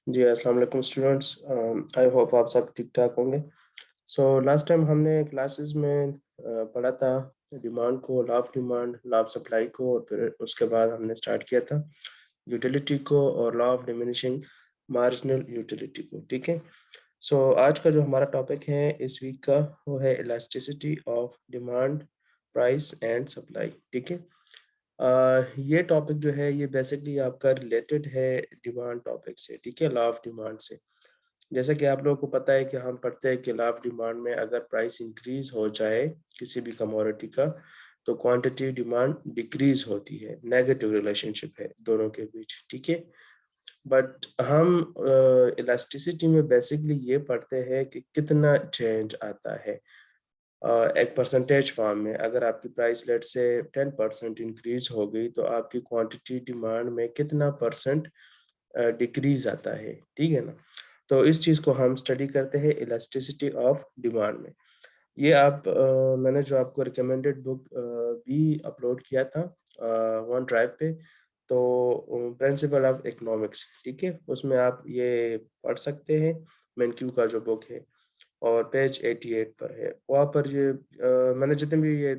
जी, अस्सलाम वालेकुम students. I hope आप सब ठीक-ठाक होंगे। सो लास्ट टाइम हमने क्लासेस में पढ़ा था डिमांड को, law of demand, law of supply को, और फिर उसके बाद हमने स्टार्ट किया था यूटिलिटी को और law of diminishing marginal utility को, ठीक है? सो आज का जो हमारा टॉपिक है इस वीक का वो है elasticity of demand, price and supply, ठीक है? ये टॉपिक जो है ये बेसिकली आपका रिलेटेड है डिमांड टॉपिक से, ठीक है, लॉ ऑफ डिमांड से। जैसा कि आप लोगों को पता है कि हम पढ़ते हैं कि लॉ ऑफ डिमांड में अगर प्राइस इंक्रीज हो जाए किसी भी कमोडिटी का तो क्वांटिटी डिमांड डिक्रीज होती है, नेगेटिव रिलेशनशिप है दोनों के बीच, ठीक है। बट हम इलास्टिसिटी में बेसिकली ये पढ़ते हैं कि कितना चेंज आता है एक परसेंटेज फॉर्म में। अगर आपकी प्राइस लेट से 10% इंक्रीज हो गई तो आपकी क्वांटिटी डिमांड में कितना परसेंट डिक्रीज आता है, ठीक है ना? तो इस चीज़ को हम स्टडी करते हैं इलास्टिसिटी ऑफ डिमांड में। ये मैंने जो आपको रिकमेंडेड बुक भी अपलोड किया था वन ड्राइव पे, तो प्रिंसिपल ऑफ इकोनॉमिक्स, ठीक है, उसमें आप ये पढ़ सकते हैं। मैनक्यू का जो बुक है और पेज 88 पर है, वहाँ पर ये मैंने जितने भी ये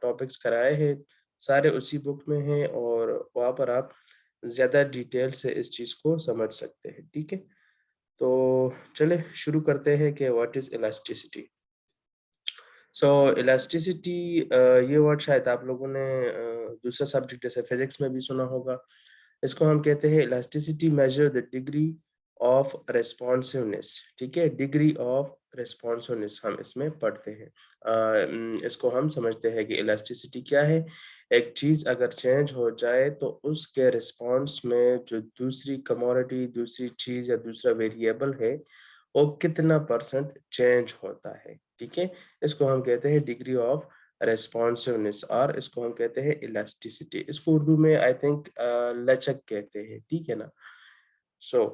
टॉपिक्स कराए हैं सारे उसी बुक में हैं और वहाँ पर आप ज़्यादा डिटेल से इस चीज़ को समझ सकते हैं, ठीक है? तो चलिए शुरू करते हैं कि what is elasticity. So elasticity ये वर्ड शायद आप लोगों ने दूसरा सब्जेक्ट जैसे फिजिक्स में भी सुना होगा। इसको हम कहते हैं elasticity measure the degree of responsiveness, ठीक है? डिग्री ऑफ रिस्पॉन्सिवनेस हम इसमें पढ़ते हैं। इसको हम समझते हैं कि इलास्टिसिटी क्या है? एक चीज़ अगर चेंज हो जाए तो उसके रिस्पॉन्स में जो दूसरी कमोडिटी, दूसरी चीज़ या दूसरा वेरिएबल है, वो कितना परसेंट चेंज होता है, ठीक है? इसको हम कहते हैं डिग्री ऑफ रिस्पॉन्सिवनेस और इसको हम कहते हैं इलास्टिसिटी। इसको उर्दू में आई थिंक लचक कहते हैं, ठीक है ना? सो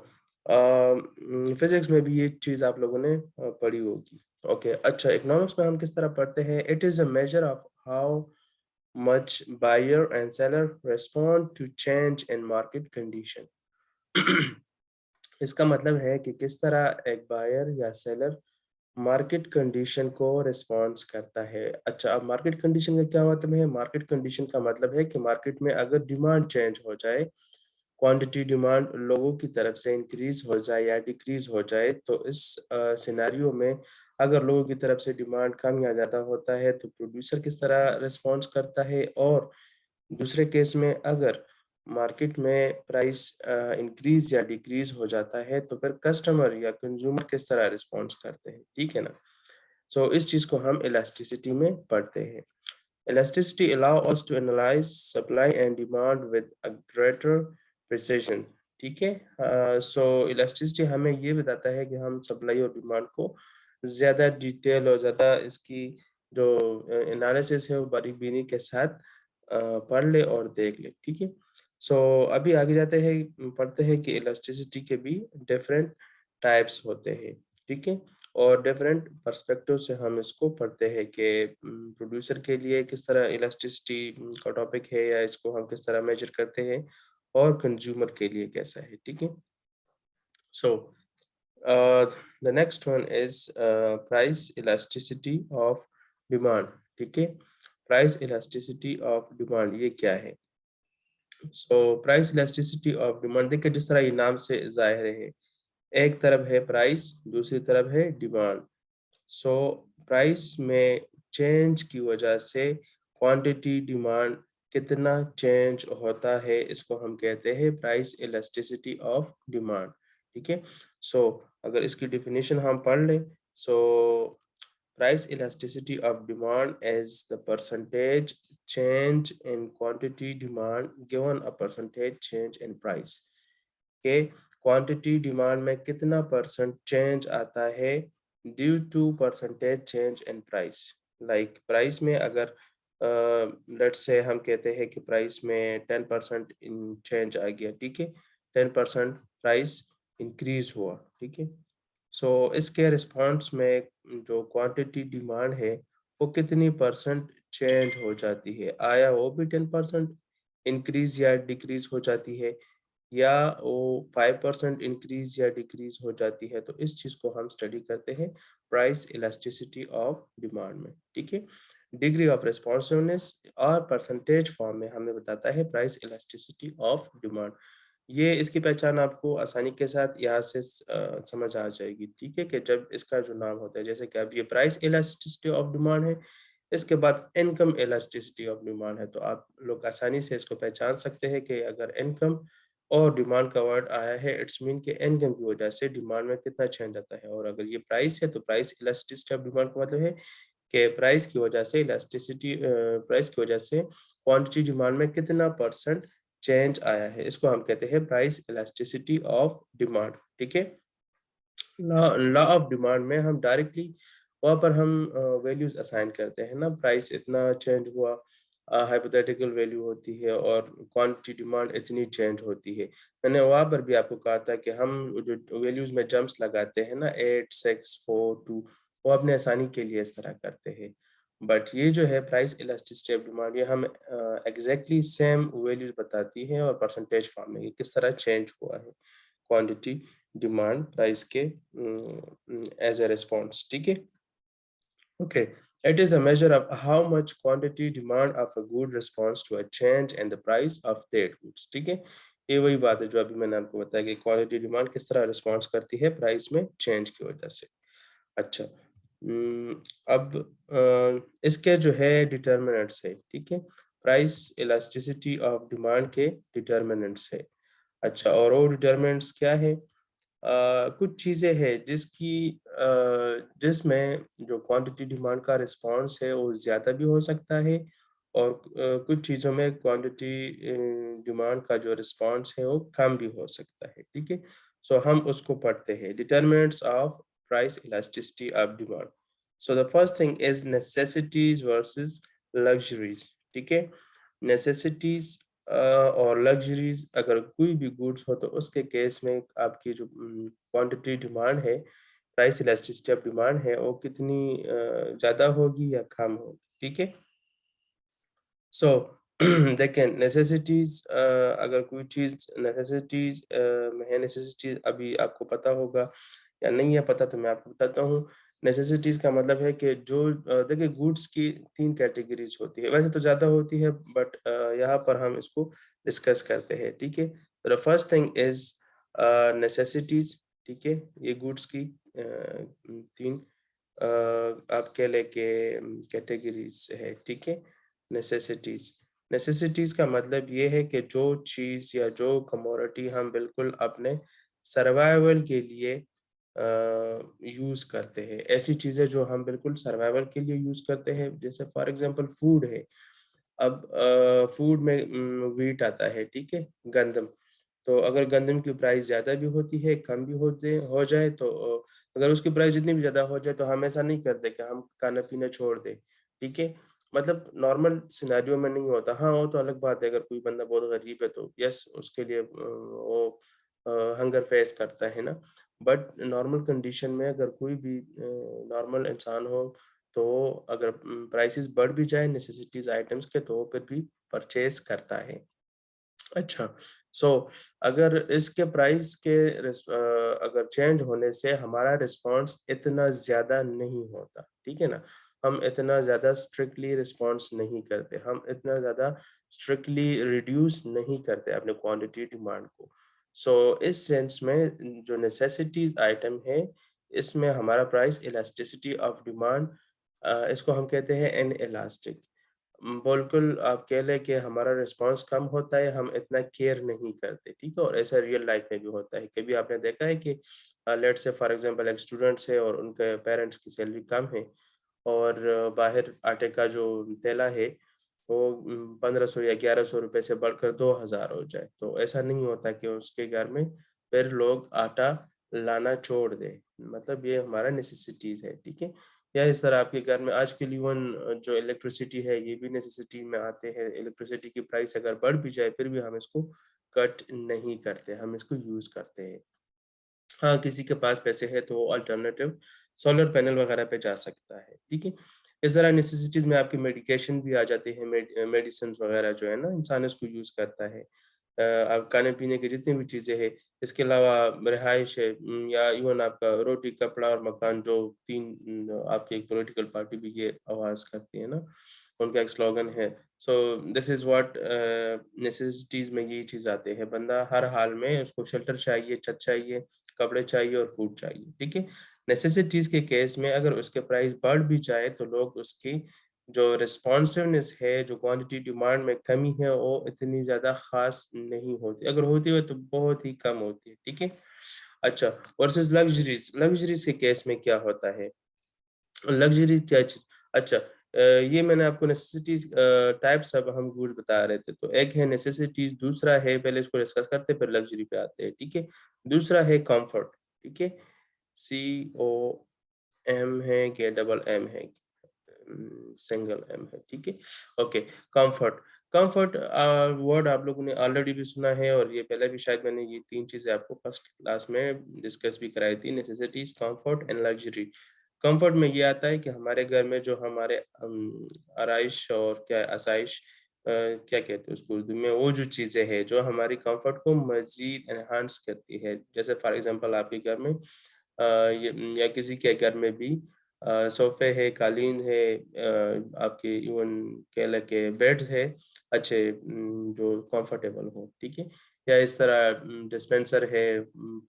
फिजिक्स में भी ये चीज़ आप लोगों ने पढ़ी होगी। ओके, अच्छा, इकोनॉमिक्स में हम किस तरह पढ़ते हैं? It is a major of how much buyer and seller respond to change in market condition. इसका मतलब है कि किस तरह एक बायर या सेलर मार्केट कंडीशन को रिस्पॉन्स करता है। अच्छा, अब मार्केट कंडीशन का क्या मतलब है? मार्केट कंडीशन का मतलब है कि मार्केट में अगर डिमांड चेंज हो जाए, क्वांटिटी डिमांड लोगों की तरफ से इंक्रीज हो जाए या डिक्रीज हो जाए, तो इस सिनेरियो में अगर लोगों की तरफ से डिमांड कम या ज़्यादा होता है तो प्रोड्यूसर किस तरह रिस्पॉन्स करता है, और दूसरे केस में अगर मार्केट में प्राइस इंक्रीज या डिक्रीज हो जाता है तो फिर कस्टमर या कंज्यूमर किस तरह रिस्पॉन्स करते हैं, ठीक है ना? सो इस चीज़ को हम इलास्टिसिटी में पढ़ते हैं। Elasticity allow us to analyze supply and demand with a greater precision, ठीक है? सो इलास्टिसिटी हमें ये बताता है कि हम सप्लाई और डिमांड को ज़्यादा डिटेल और ज़्यादा इसकी जो एनालिसिस है वो बारीक-बीनी के साथ पढ़ ले और देख ले, ठीक है? सो अभी आगे जाते हैं, पढ़ते हैं कि इलास्टिसिटी के भी डिफरेंट टाइप्स होते हैं, ठीक है? और डिफरेंट पर्सपेक्टिव से हम इसको पढ़ते हैं कि प्रोड्यूसर के लिए किस तरह इलास्टिसिटी का टॉपिक है या इसको हम किस तरह मेजर करते हैं, और कंज्यूमर के लिए कैसा है, ठीक है? So the next one is price elasticity of demand, ठीक है? प्राइस इलास्टिसिटी ऑफ डिमांड ये क्या है? So price elasticity of demand देखिए, जिस तरह ये नाम से ज़ाहिर है, एक तरफ है प्राइस, दूसरी तरफ है डिमांड। सो प्राइस में चेंज की वजह से क्वांटिटी डिमांड कितना चेंज होता है, इसको हम कहते हैं प्राइस इलास्टिसिटी ऑफ डिमांड, ठीक है? सो अगर इसकी डेफिनेशन हम पढ़ लें, सो price elasticity of demand is the percentage change in quantity demand given a percentage change in price, के क्वांटिटी डिमांड में कितना परसेंट चेंज आता है due to percentage change in price. Like price में अगर लेट्स से हम कहते हैं कि प्राइस में 10% इन चेंज आ गया, ठीक है, 10% प्राइस इंक्रीज हुआ, ठीक है। सो इसके रिस्पॉन्स में जो क्वांटिटी डिमांड है वो कितनी परसेंट चेंज हो जाती है, आया वो भी 10% इंक्रीज या डिक्रीज हो जाती है, या वो 5% इंक्रीज या डिक्रीज हो जाती है, तो इस चीज़ को हम स्टडी करते हैं प्राइस इलास्टिसिटी ऑफ डिमांड में, ठीक है। डिग्री ऑफ रिस्पॉन्सिवनेस और परसेंटेज फॉर्म में हमें बताता है प्राइस इलास्टिसिटी ऑफ डिमांड। ये इसकी पहचान आपको आसानी के साथ यहाँ से समझ आ जाएगी, ठीक है, कि जब इसका जो नाम होता है, जैसे कि अब ये प्राइस इलास्टिसिटी ऑफ डिमांड है, इसके बाद इनकम इलास्टिसिटी ऑफ डिमांड है, तो आप लोग आसानी से इसको पहचान सकते हैं कि अगर इनकम और डिमांड का वर्ड आया है, इट्स मीन कि इनकम की वजह से डिमांड में कितना चेंज आता है, और अगर ये प्राइस है, तो प्राइस इलास्टिसिटी ऑफ डिमांड का मतलब है कि प्राइस की वजह से प्राइस की वजह से क्वांटिटी डिमांड में कितना परसेंट चेंज आया है, इसको हम कहते हैं प्राइस इलास्टिसिटी ऑफ डिमांड, ठीक है। लॉ लॉ ऑफ डिमांड में हम डायरेक्टली वहाँ पर हम वैल्यूज़ असाइन करते हैं ना, प्राइस इतना चेंज हुआ, हाइपोथेटिकल वैल्यू होती है और क्वांटिटी डिमांड इतनी चेंज होती है। मैंने वहाँ पर भी आपको कहा था कि हम जो वैल्यूज़ में जंप्स लगाते हैं ना 8, 6, 4, 2, वो अपने आसानी के लिए इस तरह करते हैं। बट ये जो है प्राइस इलास्टिसिटी ऑफ डिमांड, ये हमें एग्ज़ैक्टली सेम वैल्यूज़ बताती है और परसेंटेज फॉर्म में ये किस तरह चेंज हुआ है, क्वांटिटी डिमांड प्राइस के एज a रिस्पॉन्स, ठीक है। Okay, it is a measure of how much quantity demand of a good response to a change in the price of that goods, ठीक है। ये वही बात है जो अभी मैंने आपको बताया कि क्वांटिटी डिमांड किस तरह रिस्पॉन्स करती है प्राइस में चेंज की वजह से। अच्छा, अब इसके जो है डिटर्मिनेंट्स है, ठीक है, प्राइस इलास्टिसिटी ऑफ डिमांड के डिटर्मिनेंट्स है। अच्छा, और वो डिटरमिनेंट्स क्या है? कुछ चीज़ें हैं जिसमें जो क्वांटिटी डिमांड का रिस्पॉन्स है वो ज़्यादा भी हो सकता है, और कुछ चीज़ों में क्वांटिटी डिमांड का जो रिस्पॉन्स है वो कम भी हो सकता है, ठीक है? सो हम उसको पढ़ते हैं, determinants of price elasticity of demand. So the first thing is necessities versus luxuries, ठीक है? नेसेसिटीज़ और लग्ज़रीज़, अगर कोई भी गुड्स हो तो उसके केस में आपकी जो क्वांटिटी डिमांड है, प्राइस इलास्टिसिटी ऑफ डिमांड है, वो कितनी ज़्यादा होगी या कम होगी, ठीक है? सो देखें नेसेसिटीज़, अगर कोई चीज़ नेसेसिटीज़ में है, नेसेसिटीज़ अभी आपको पता होगा या नहीं है पता, तो मैं आपको बताता हूँ। नेसेसिटीज़ का मतलब है कि जो देखिए गुड्स की 3 कैटेगरीज़ होती है, वैसे तो ज़्यादा होती है, बट यहाँ पर हम इसको डिस्कस करते हैं, ठीक है? The first thing is necessities, ठीक है? ये गुड्स की 3 आप कह लें कि कैटेगरीज़ है, ठीक है? नेसेसिटीज़। नेसेसिटीज़ का मतलब ये है कि जो चीज़ या जो कमोडिटी हम बिल्कुल अपने सर्वाइवल के लिए यूज़ करते हैं। ऐसी चीज़ें जो हम बिल्कुल सर्वाइवल के लिए यूज़ करते हैं, जैसे फॉर एग्ज़ाम्पल फूड है। अब फूड में व्हीट आता है, ठीक है? गंदम। तो अगर गंदम की प्राइस ज़्यादा भी होती है, कम भी हो जाए, तो अगर उसकी प्राइस जितनी भी ज़्यादा हो जाए, तो हम ऐसा नहीं करते कि हम खाना-पीना छोड़ दें, ठीक है? मतलब नॉर्मल सिनेरियो में नहीं होता। हाँ, वो तो अलग बात है, अगर कोई बंदा बहुत गरीब है तो येस उसके लिए वो हंगर फेस करता है ना। बट नॉर्मल कंडीशन में अगर कोई भी नॉर्मल इंसान हो, तो अगर प्राइसेस बढ़ भी जाए नेसेसिटीज़ आइटम्स के, तो वो फिर भी परचेज़ करता है। अच्छा, सो अगर इसके प्राइस के अगर चेंज होने से हमारा रिस्पॉन्स इतना ज़्यादा नहीं होता, ठीक है ना? हम इतना ज़्यादा स्ट्रिक्टली रिस्पॉन्स नहीं करते, हम इतना ज़्यादा स्ट्रिक्टली रिड्यूस नहीं करते अपने क्वांटिटी डिमांड को। सो इस सेंस में जो नेसेसिटीज़ आइटम है, इसमें हमारा प्राइस इलास्टिसिटी ऑफ डिमांड, इसको हम कहते हैं इनइलास्टिक। बिल्कुल आप कह लें कि हमारा रिस्पॉन्स कम होता है, हम इतना केयर नहीं करते, ठीक है? और ऐसा रियल लाइफ में भी होता है। कभी आपने देखा है कि लेट्स से फॉर एग्ज़ाम्पल एक स्टूडेंट्स है और उनके पेरेंट्स की सैलरी कम है, और बाहर आटे का जो थैला है, वो 1500 या 1100 रुपए से बढ़कर 2000 हो जाए। तो ऐसा नहीं होता कि उसके घर में फिर लोग आटा लाना छोड़ दें। मतलब ये हमारा नेसेसिटीज़ है, ठीक है? या इस तरह आपके घर में आजकल इवन जो इलेक्ट्रिसिटी है, ये भी नेसेसिटी में आते हैं। इलेक्ट्रिसिटी की प्राइस अगर बढ़ भी जाए, फिर भी हम इसको कट नहीं करते, हम इसको यूज़ करते हैं। हाँ, किसी के पास पैसे हैं तो वो अल्टरनेटिव सोलर पैनल वगैरह पे जा सकता है, ठीक है? इस तरह नेसेसिटीज़ में आपकी मेडिकेशन भी आ जाती है, मेडिसिन्स वगैरह जो है ना, इंसान इसको यूज़ करता है। आप खाने-पीने की जितनी भी चीज़ें हैं, इसके अलावा रिहाइश है, या इवन आपका रोटी, कपड़ा और मकान, जो 3 आपकी एक पॉलिटिकल पार्टी भी ये आवाज़ करती है ना, उनका एक स्लोगन है। So this is what necessities में ये चीज़ आते हैं। बंदा हर हाल में उसको शेल्टर चाहिए, छत चाहिए, कपड़े चाहिए और फूड चाहिए, ठीक है? नेसेसिटीज़ के केस में अगर उसके प्राइस बढ़ भी जाए तो लोग उसकी जो रिस्पॉन्सिवनेस है, जो क्वांटिटी डिमांड में कमी है, वो इतनी ज़्यादा ख़ास नहीं होती। अगर होती है तो बहुत ही कम होती है, ठीक है? अच्छा, वर्सेस लग्ज़रीज़, लग्ज़रीज़ के केस में क्या होता है? लग्ज़री क्या चीज़? अच्छा, ये मैंने आपको नेसेसिटीज़ टाइप्स अब हम गुड्स बता रहे थे। तो एक है नेसेसिटीज़, दूसरा है, पहले इसको डिस्कस करते हैं फिर लग्ज़री पे आते हैं, ठीक है? दूसरा है कम्फ़र्ट, ठीक है? COM है कि डबल एम है? सिंगल एम है, ठीक है? Okay, comfort. कम्फ़र्ट वर्ड आप लोगों ने ऑलरेडी भी सुना है, और ये पहले भी शायद मैंने ये 3 चीज़ें आपको फर्स्ट क्लास में डिस्कस भी कराई थी, necessities, comfort and luxury. Comfort में ये आता है कि हमारे घर में जो हमारे आराइश और क्या आसाइश, क्या कहते हैं उसको उर्दू में, वो जो चीज़ें हैं, जो हमारी कम्फ़र्ट को मज़ीद एनहांस करती है। जैसे फॉर एग्ज़ाम्पल आपके घर में य या किसी के घर में भी सोफ़े है, कालीन है, आपके इवन कह लें कि बेड्स है, अच्छे जो कंफर्टेबल हो, ठीक है? या इस तरह डिस्पेंसर है,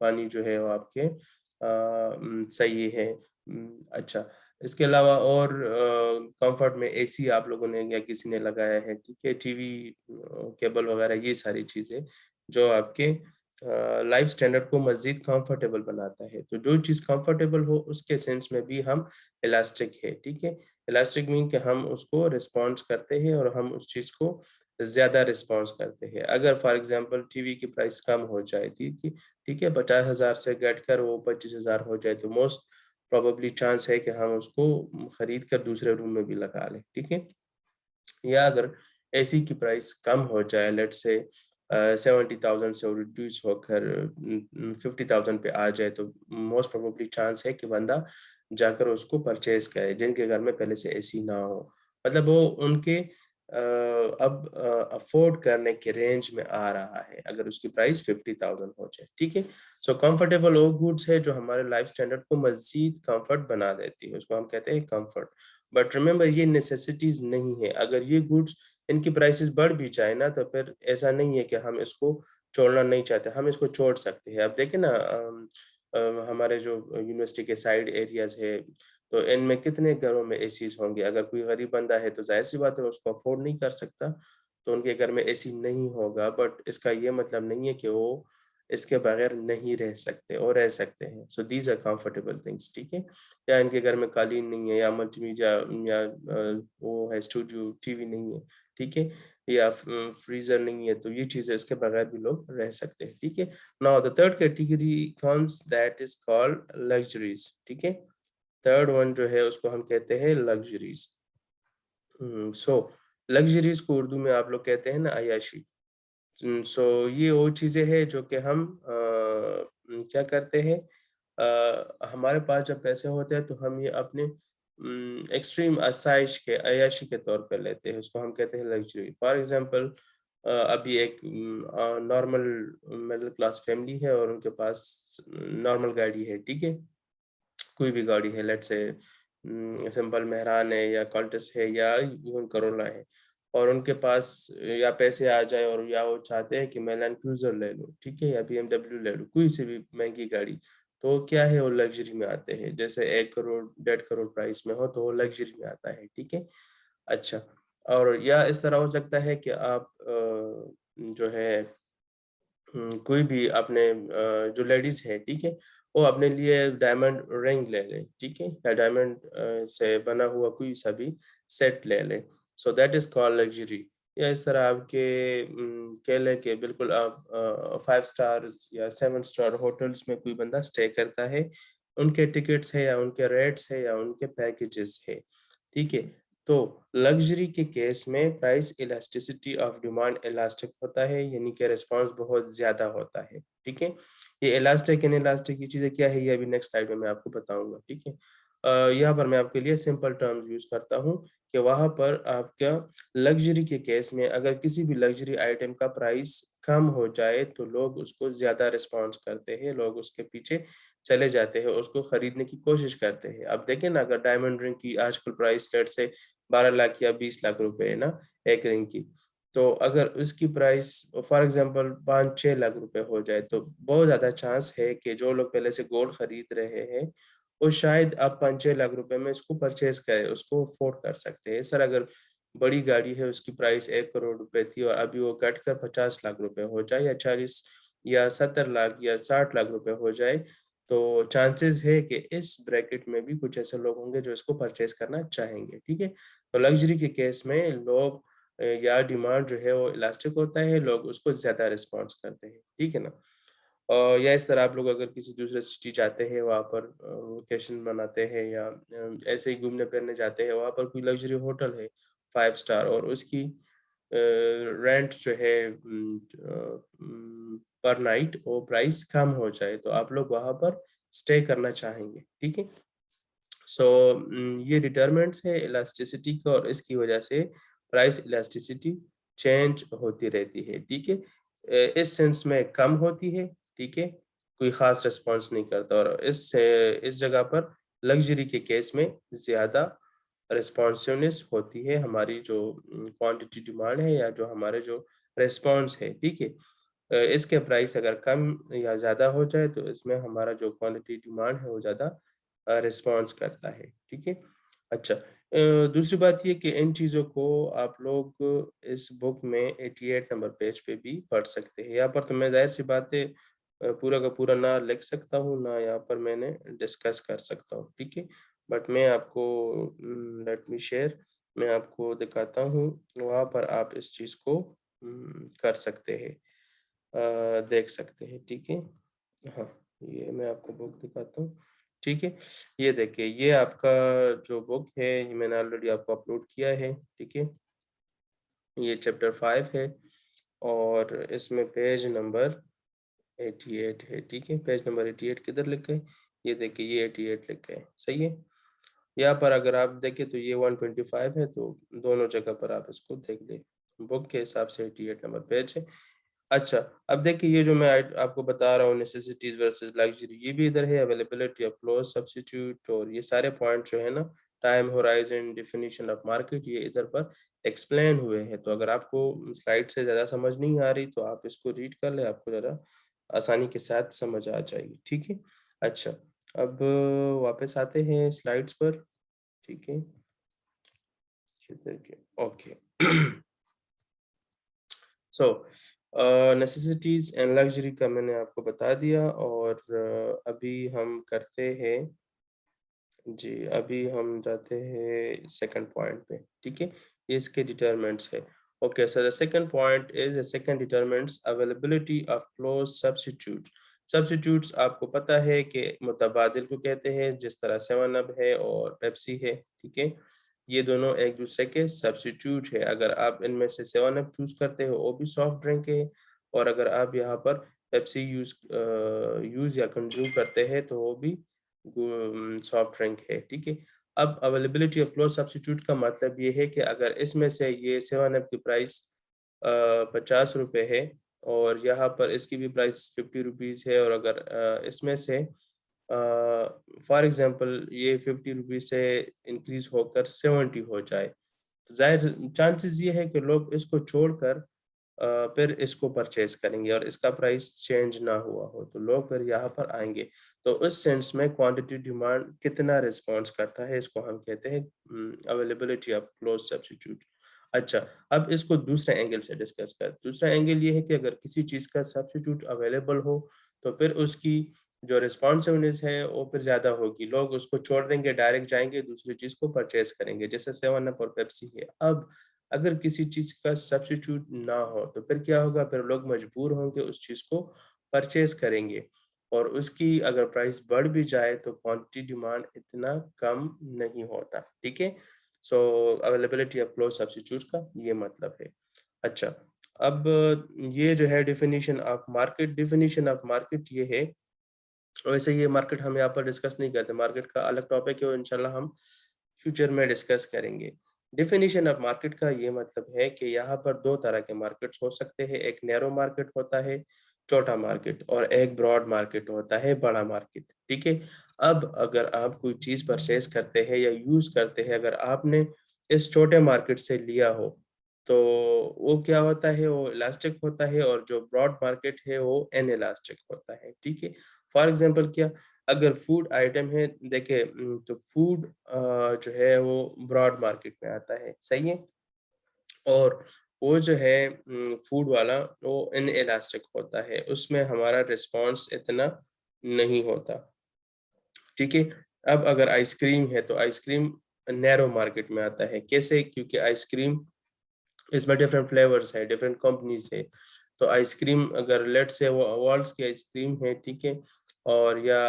पानी जो है वो आपके सही है। अच्छा, इसके अलावा और कंफर्ट में एसी आप लोगों ने या किसी ने लगाया है, ठीक है? टीवी, केबल वगैरह, ये सारी चीज़ें जो आपके लाइफ स्टैंडर्ड को मज़ीद कंफर्टेबल बनाता है। तो जो चीज़ कंफर्टेबल हो उसके सेंस में भी हम इलास्टिक है, ठीक है? इलास्टिक मीन कि हम उसको रिस्पॉन्स करते हैं और हम उस चीज़ को ज़्यादा रिस्पॉन्स करते हैं। अगर फॉर एग्ज़ाम्पल टीवी की प्राइस कम हो जाए थी कि ठीक है, 50,000 से घटकर वो 25,000 हो जाए, तो मोस्ट प्रोबेबली चांस है कि हम उसको खरीद कर दूसरे रूम में भी लगा लें, ठीक है? या अगर एसी की प्राइस कम हो जाए, लेट्स से 70,000 से रिड्यूस होकर 50,000 पे आ जाए, तो मोस्ट प्रोबेबली चांस है कि बंदा जाकर उसको परचेज़ करे, जिनके घर में पहले से एसी ना हो। मतलब वो उनके अब अफ़ोर्ड करने के रेंज में आ रहा है, अगर उसकी प्राइस 50,000 हो जाए, ठीक है? सो कंफर्टेबल वो गुड्स है जो हमारे लाइफ़ स्टैंडर्ड को मज़ीद कम्फर्ट बना देती है, उसको हम कहते हैं कम्फर्ट। बट रिमेंबर ये नेसेसिटीज़ नहीं है, अगर ये गुड्स इनकी प्राइसेज़ बढ़ भी जाए ना, तो फिर ऐसा नहीं है कि हम इसको छोड़ना नहीं चाहते, हम इसको छोड़ सकते हैं। अब देखिए ना, हमारे जो यूनिवर्सिटी के साइड एरियाज़ है, तो इनमें कितने घरों में एसीज़ होंगे, अगर कोई गरीब बंदा है तो ज़ाहिर-सी बात है उसको अफ़ोर्ड नहीं कर सकता, तो उनके घर में एसी नहीं होगा, बट इसका ये मतलब नहीं है कि वो इसके बगैर नहीं रह सकते, और रह सकते हैं। So these are comfortable things, ठीक है? या इनके घर में कालीन नहीं है, या मल्टीमीडिया या वो है स्टूडियो टीवी नहीं है, ठीक है? या फ्रीज़र नहीं है, तो ये चीज़ें इसके बगैर भी लोग रह सकते हैं, ठीक है? Now the third category comes that is called luxuries, ठीक है? थर्ड वन जो है उसको हम कहते हैं लग्ज़रीज़। सो लग्ज़रीज़ को उर्दू में आप लोग कहते हैं ना अय्याशी। सो ये वो चीज़ें हैं जो कि हम क्या करते हैं, हमारे पास जब पैसे होते हैं तो हम ये अपने एक्सट्रीम आसाइश के, अय्याशी के तौर पे लेते हैं, उसको हम कहते हैं लग्ज़री। फॉर एग्ज़ाम्पल अभी एक नॉर्मल मिडल क्लास फैमिली है और उनके पास नॉर्मल गाड़ी है, ठीक है? कोई भी गाड़ी है, लेट्स से सिंपल मेहरान है या कॉल्टस है या इवन करोला है, और उनके पास या पैसे आ जाए और या वो चाहते हैं कि मैं लैंड क्रूज़र ले लूँ, ठीक है? या बीएमडब्ल्यू ले लूँ, कोई सी भी महँगी गाड़ी। तो क्या है, वो लग्ज़री में आते हैं। जैसे 1 करोड़, 1.5 करोड़ प्राइस में हो तो वो लग्ज़री में आता है, ठीक है? अच्छा, और या इस तरह हो सकता है कि आप जो है कोई भी अपने जो लेडीज़ है, ठीक है? वो अपने लिए डायमंड रिंग ले लें, ठीक है? या डायमंड से बना हुआ कोई सा भी सेट ले लें। So that is called luxury. या इस तरह आपके कह लें कि बिल्कुल आप 5 स्टार्स या 7 स्टार होटल्स में कोई बंदा स्टे करता है, उनके टिकट्स है या उनके रेट्स है या उनके पैकेजेज़ है, ठीक है? तो लग्ज़री के केस में price elasticity of demand elastic होता है, यानी कि रिस्पॉन्स बहुत ज़्यादा होता है, ठीक है? ये इलास्टिक इनइलास्टिक ये चीज़ें क्या है, ये अभी नेक्स्ट स्लाइड में मैं आपको बताऊँगा, ठीक है? यहाँ पर मैं आपके लिए सिंपल टर्म्स यूज़ करता हूँ कि वहाँ पर आपका लग्ज़री के केस में अगर किसी भी लग्ज़री आइटम का प्राइस कम हो जाए तो लोग उसको ज़्यादा रिस्पॉन्स करते हैं, लोग उसके पीछे चले जाते हैं, उसको खरीदने की कोशिश करते हैं। अब देखिए ना, अगर डायमंड रिंग की आजकल प्राइस लेट्स से 12 लाख या 20 लाख रुपए है ना, एक रिंग की। तो अगर उसकी प्राइस फॉर एग्ज़ाम्पल 5-6 लाख रुपए हो जाए, तो बहुत ज़्यादा चांस है कि जो लोग पहले से गोल्ड खरीद रहे हैं, वो शायद अब 5-6 लाख रुपए में इसको परचेज़ करें, उसको अफ़ोर्ड कर सकते हैं। सर अगर बड़ी गाड़ी है, उसकी प्राइस 1 करोड़ रुपए थी और अभी वो घट कर 50 लाख रुपए हो जाए या 40 या 70 लाख या 60 लाख रुपए हो जाए, तो चांसेस है कि इस ब्रैकेट में भी कुछ ऐसे लोग होंगे जो इसको परचेज़ करना चाहेंगे, ठीक है? तो लग्ज़री के केस में लोग या डिमांड जो है वो इलास्टिक होता है, लोग उसको ज़्यादा रिस्पॉन्स करते हैं, ठीक है ना? या इस तरह आप लोग अगर किसी दूसरे सिटी जाते हैं, वहाँ पर वेकेशन मनाते हैं या ऐसे ही घूमने-फिरने जाते हैं, वहाँ पर कोई लग्ज़री होटल है 5 स्टार और उसकी रेंट जो है पर नाइट वो प्राइस कम हो जाए, तो आप लोग वहाँ पर स्टे करना चाहेंगे, ठीक है? सो ये डिटरमिनेंट्स है इलास्टिसिटी का और इसकी वजह से प्राइस इलास्टिसिटी चेंज होती रहती है, ठीक है? इस सेंस में कम होती है, ठीक है? कोई ख़ास रिस्पॉन्स नहीं करता और इस जगह पर लग्ज़री के केस में ज़्यादा रिस्पॉन्सिवनेस होती है, हमारी जो क्वांटिटी डिमांड है या जो हमारे जो रिस्पॉन्स है, ठीक है? इसके प्राइस अगर कम या ज़्यादा हो जाए तो इसमें हमारा जो क्वांटिटी डिमांड है वो ज़्यादा रिस्पॉन्स करता है, ठीक है? अच्छा दूसरी बात ये कि इन चीज़ों को आप लोग इस बुक में 88 नंबर पेज पे भी पढ़ सकते हैं। यहाँ पर तो मैं ज़ाहिर-सी बात है पूरा का पूरा ना लिख सकता हूँ, ना यहाँ पर मैंने डिस्कस कर सकता हूँ, ठीक है? बट मैं आपको लेट मी शेयर मैं आपको दिखाता हूँ, वहाँ पर आप इस चीज़ को कर सकते हैं देख सकते हैं, ठीक है? हाँ, ये मैं आपको बुक दिखाता हूँ, ठीक है? ये देखिए, ये आपका जो बुक है, ये मैंने ऑलरेडी आपको अपलोड किया है, ठीक है? ये चैप्टर 5 है और इसमें पेज नंबर 88 है, ठीक है? पेज नंबर 88 किधर लिखा है? ये देखिए, ये 88 लिखा है, सही है? यहाँ पर अगर आप देखें तो ये 125 है, तो दोनों जगह पर आप इसको देख लें। बुक के हिसाब से 88 नंबर पेज है। अच्छा, अब देखिए ये जो मैं आपको बता रहा हूँ नेसेसिटीज़ वर्सेस लग्ज़री ये भी इधर है अवेलेबिलिटी ऑफ क्लोज़ सब्स्टिट्यूट और ये सारे पॉइंट जो है ना time horizon, definition of market ये इधर पर एक्सप्लेन हुए हैं। तो अगर आपको स्लाइड से ज़्यादा समझ नहीं आ रही तो आप इसको रीड कर लें, आपको ज़रा आसानी के साथ समझ आ जाएगी, ठीक है? अच्छा, अब वापस आते हैं स्लाइड्स पर, ठीक है? ये देखिए, okay. So necessities and luxury का मैंने आपको बता दिया और अभी हम करते हैं जी, अभी हम जाते हैं सेकंड पॉइंट पे, ठीक है? ये इसके डिटरमिनेंट्स है। Okay, so the second point is the second determinants availability of close substitutes. Substitutes आपको पता है कि मुतबादिल को कहते हैं, जिस तरह 7 अप है और पेप्सी है, ठीक है? ये दोनों एक-दूसरे के सब्स्टिट्यूट है। अगर आप इनमें से 7 अप चूज़ करते हो, वो भी सॉफ्ट ड्रिंक है और अगर आप यहाँ पर पेप्सी यूज़ या कंज़्यूम करते हैं, तो वो भी सॉफ्ट ड्रिंक है, ठीक है? अब अवेलेबिलिटी ऑफ क्लोज़ सब्स्टिट्यूट का मतलब ये है कि अगर इसमें से ये 7 अप की प्राइस ₹50 है और यहाँ पर इसकी भी प्राइस ₹50 है और अगर इसमें से फॉर एग्ज़ाम्पल ये ₹50 से इंक्रीज़ होकर 70 हो जाए, तो ज़ाहिर चांसेस ये है कि लोग इसको छोड़कर फिर इसको परचेज़ करेंगे और इसका प्राइस चेंज ना हुआ हो, तो लोग फिर यहाँ पर आएँगे। तो उस सेंस में क्वांटिटी डिमांड कितना रिस्पॉन्स करता है, इसको हम कहते हैं अवेलेबिलिटी ऑफ क्लोज़ सब्स्टिट्यूट। अच्छा, अब इसको दूसरे एंगल से डिस्कस करते हैं। दूसरा एंगल ये है कि अगर किसी चीज़ का सब्स्टिट्यूट अवेलेबल हो, तो फिर उसकी जो रिस्पॉन्सिवनेस है, वो फिर ज़्यादा होगी। लोग उसको छोड़ देंगे, डायरेक्ट जाएँगे, दूसरी चीज़ को परचेज़ करेंगे, जैसे 7 अप और पेप्सी है। अब अगर किसी चीज़ का सब्स्टिट्यूट ना हो, तो फिर क्या होगा? फिर लोग मजबूर होंगे उस चीज़ को परचेज़ करेंगे और उसकी अगर प्राइस बढ़ भी जाए तो क्वांटिटी डिमांड इतना कम नहीं होता, ठीक है? सो अवेलेबिलिटी ऑफ क्लोज़ सब्स्टिट्यूट का ये मतलब है। अच्छा, अब ये जो है डेफिनिशन ऑफ मार्केट ये है, वैसे ये मार्केट हम यहाँ पर डिस्कस नहीं करते, मार्केट का अलग टॉपिक है और इंशाल्लाह हम फ्यूचर में डिस्कस करेंगे। डेफिनेशन ऑफ मार्केट का ये मतलब है कि यहाँ पर दो तरह के मार्केट्स हो सकते हैं, एक नैरो मार्केट होता है, छोटा मार्केट, और एक ब्रॉड मार्केट होता है, बड़ा मार्केट। ठीक है। अब अगर आप कोई चीज़ परचेज करते हैं या यूज़ करते हैं, अगर आपने इस छोटे मार्केट से लिया हो, तो वो क्या होता है, वो इलास्टिक होता है, और जो ब्रॉड मार्केट है वो इनइलास्टिक होता है। ठीक है। फॉर एग्जांपल क्या, अगर फूड आइटम है, देखिए तो फूड जो है वो ब्रॉड मार्केट में आता है, सही है? और वो जो है फूड वाला, वो इनइलास्टिक होता है, उसमें हमारा रिस्पॉन्स इतना नहीं होता। ठीक है। अब अगर आइसक्रीम है, तो आइसक्रीम नैरो मार्केट में आता है। कैसे? क्योंकि आइसक्रीम, इसमें डिफरेंट फ्लेवर्स है, डिफरेंट कंपनीज है। तो आइसक्रीम अगर लेट्स से वो वॉल्स की आइसक्रीम है, ठीक है, और या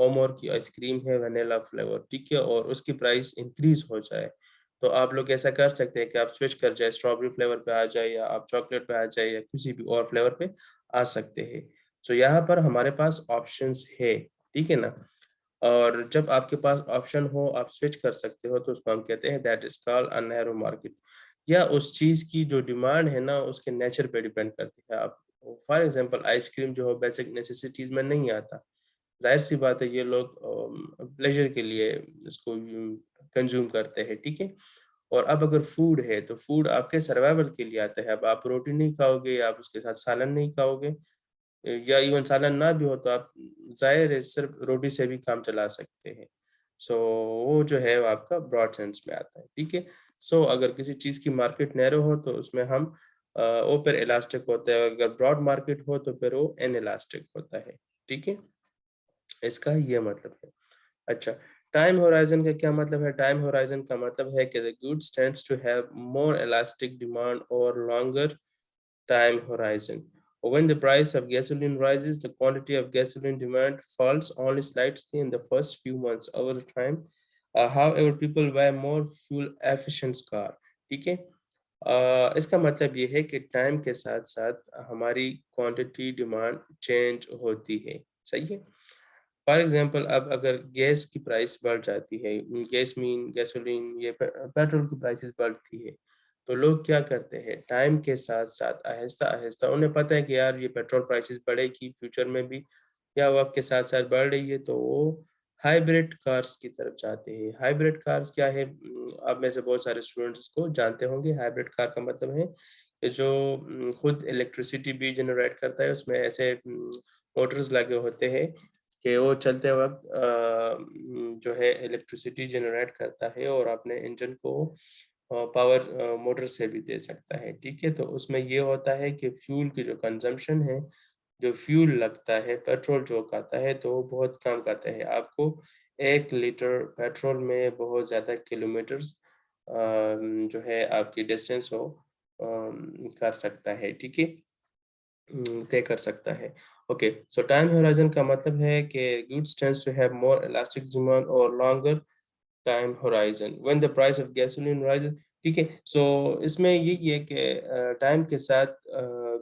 ओमोर की आइसक्रीम है वनीला फ्लेवर, ठीक है, और उसकी प्राइस इंक्रीज हो जाए, तो आप लोग ऐसा कर सकते हैं कि आप स्विच कर जाए, स्ट्रॉबेरी फ्लेवर पे आ जाए, या आप चॉकलेट पे आ जाए, या किसी भी और फ्लेवर पे आ सकते हैं। तो यहाँ पर हमारे पास ऑप्शंस है, ठीक है ना। और जब आपके पास ऑप्शन हो, आप स्विच कर सकते हो, तो उसको हम कहते हैं that is called a narrow market. या उस चीज़ की जो डिमांड है ना, उसके नेचर पे डिपेंड करती है। आप फॉर एग्जांपल आइसक्रीम जो है बेसिक नेसेसिटीज़ में नहीं आता। ज़ाहिर-सी बात है, ये लोग प्लेज़र के लिए इसको कंज़्यूम करते हैं, ठीक है? और अब अगर फूड है, तो फूड आपके सर्वाइवल के लिए आता है। अब आप रोटी नहीं खाओगे, या आप उसके साथ सालन नहीं खाओगे, या इवन सालन ना भी हो, तो आप ज़ाहिर है सिर्फ़ रोटी से भी काम चला सकते हैं। सो वो जो है वो आपका ब्रॉड सेंस में आता है, ठीक है? सो अगर किसी चीज़ की मार्केट नैरो हो, तो उसमें हम वो फिर इलास्टिक होता है, अगर ब्रॉड मार्केट हो तो फिर वो इनइलास्टिक होता है, ठीक है? इसका ये मतलब है। अच्छा, टाइम होराइज़न का क्या मतलब है? टाइम होराइज़न का मतलब है कि the goods tends to have more elastic demand और longer time horizon. When the price of gasoline rises, the quantity of gasoline demand falls only slightly in the first few months. Over time, however, people buy more fuel efficient car. ठीक है? इसका मतलब ये है कि time के साथ-साथ हमारी क्वांटिटी डिमांड चेंज होती है, सही है? फॉर एग्ज़ाम्पल, अब अगर गैस की प्राइस बढ़ जाती है, गैस मीन गैसोलीन, ये पेट्रोल की प्राइसेस बढ़ती है, तो लोग क्या करते हैं, टाइम के साथ-साथ आहिस्ता-आहिस्ता, उन्हें पता है कि यार ये पेट्रोल प्राइसेस बढ़ेगी फ्यूचर में भी, या वक़्त के साथ-साथ बढ़ रही है, तो वो हाइब्रिड कार्स की तरफ जाते हैं। हाइब्रिड कार्स क्या है? आप में से बहुत सारे स्टूडेंट्स इसको जानते होंगे। हाइब्रिड कार का मतलब है कि जो खुद इलेक्ट्रिसिटी भी जनरेट करता है, उसमें ऐसे मोटर्स लगे होते हैं कि वो चलते वक़्त जो है इलेक्ट्रिसिटी जनरेट करता है, और अपने इंजन को पावर मोटर से भी दे सकता है, ठीक है? तो उसमें ये होता है कि फ्यूल की जो कंज़म्पशन है, जो फ्यूल लगता है, पेट्रोल जो खाता है, तो वो बहुत कम खाता है। आपको 1 लीटर पेट्रोल में बहुत ज़्यादा किलोमीटर्स जो है आपकी डिस्टेंस वो कर सकता है, ठीक है? तय कर सकता है। ओके, सो टाइम होराइज़न का मतलब है कि goods tends to have more elastic demand और longer time horizon when the price of gasoline rises. ठीक है? सो इसमें यही है कि टाइम के साथ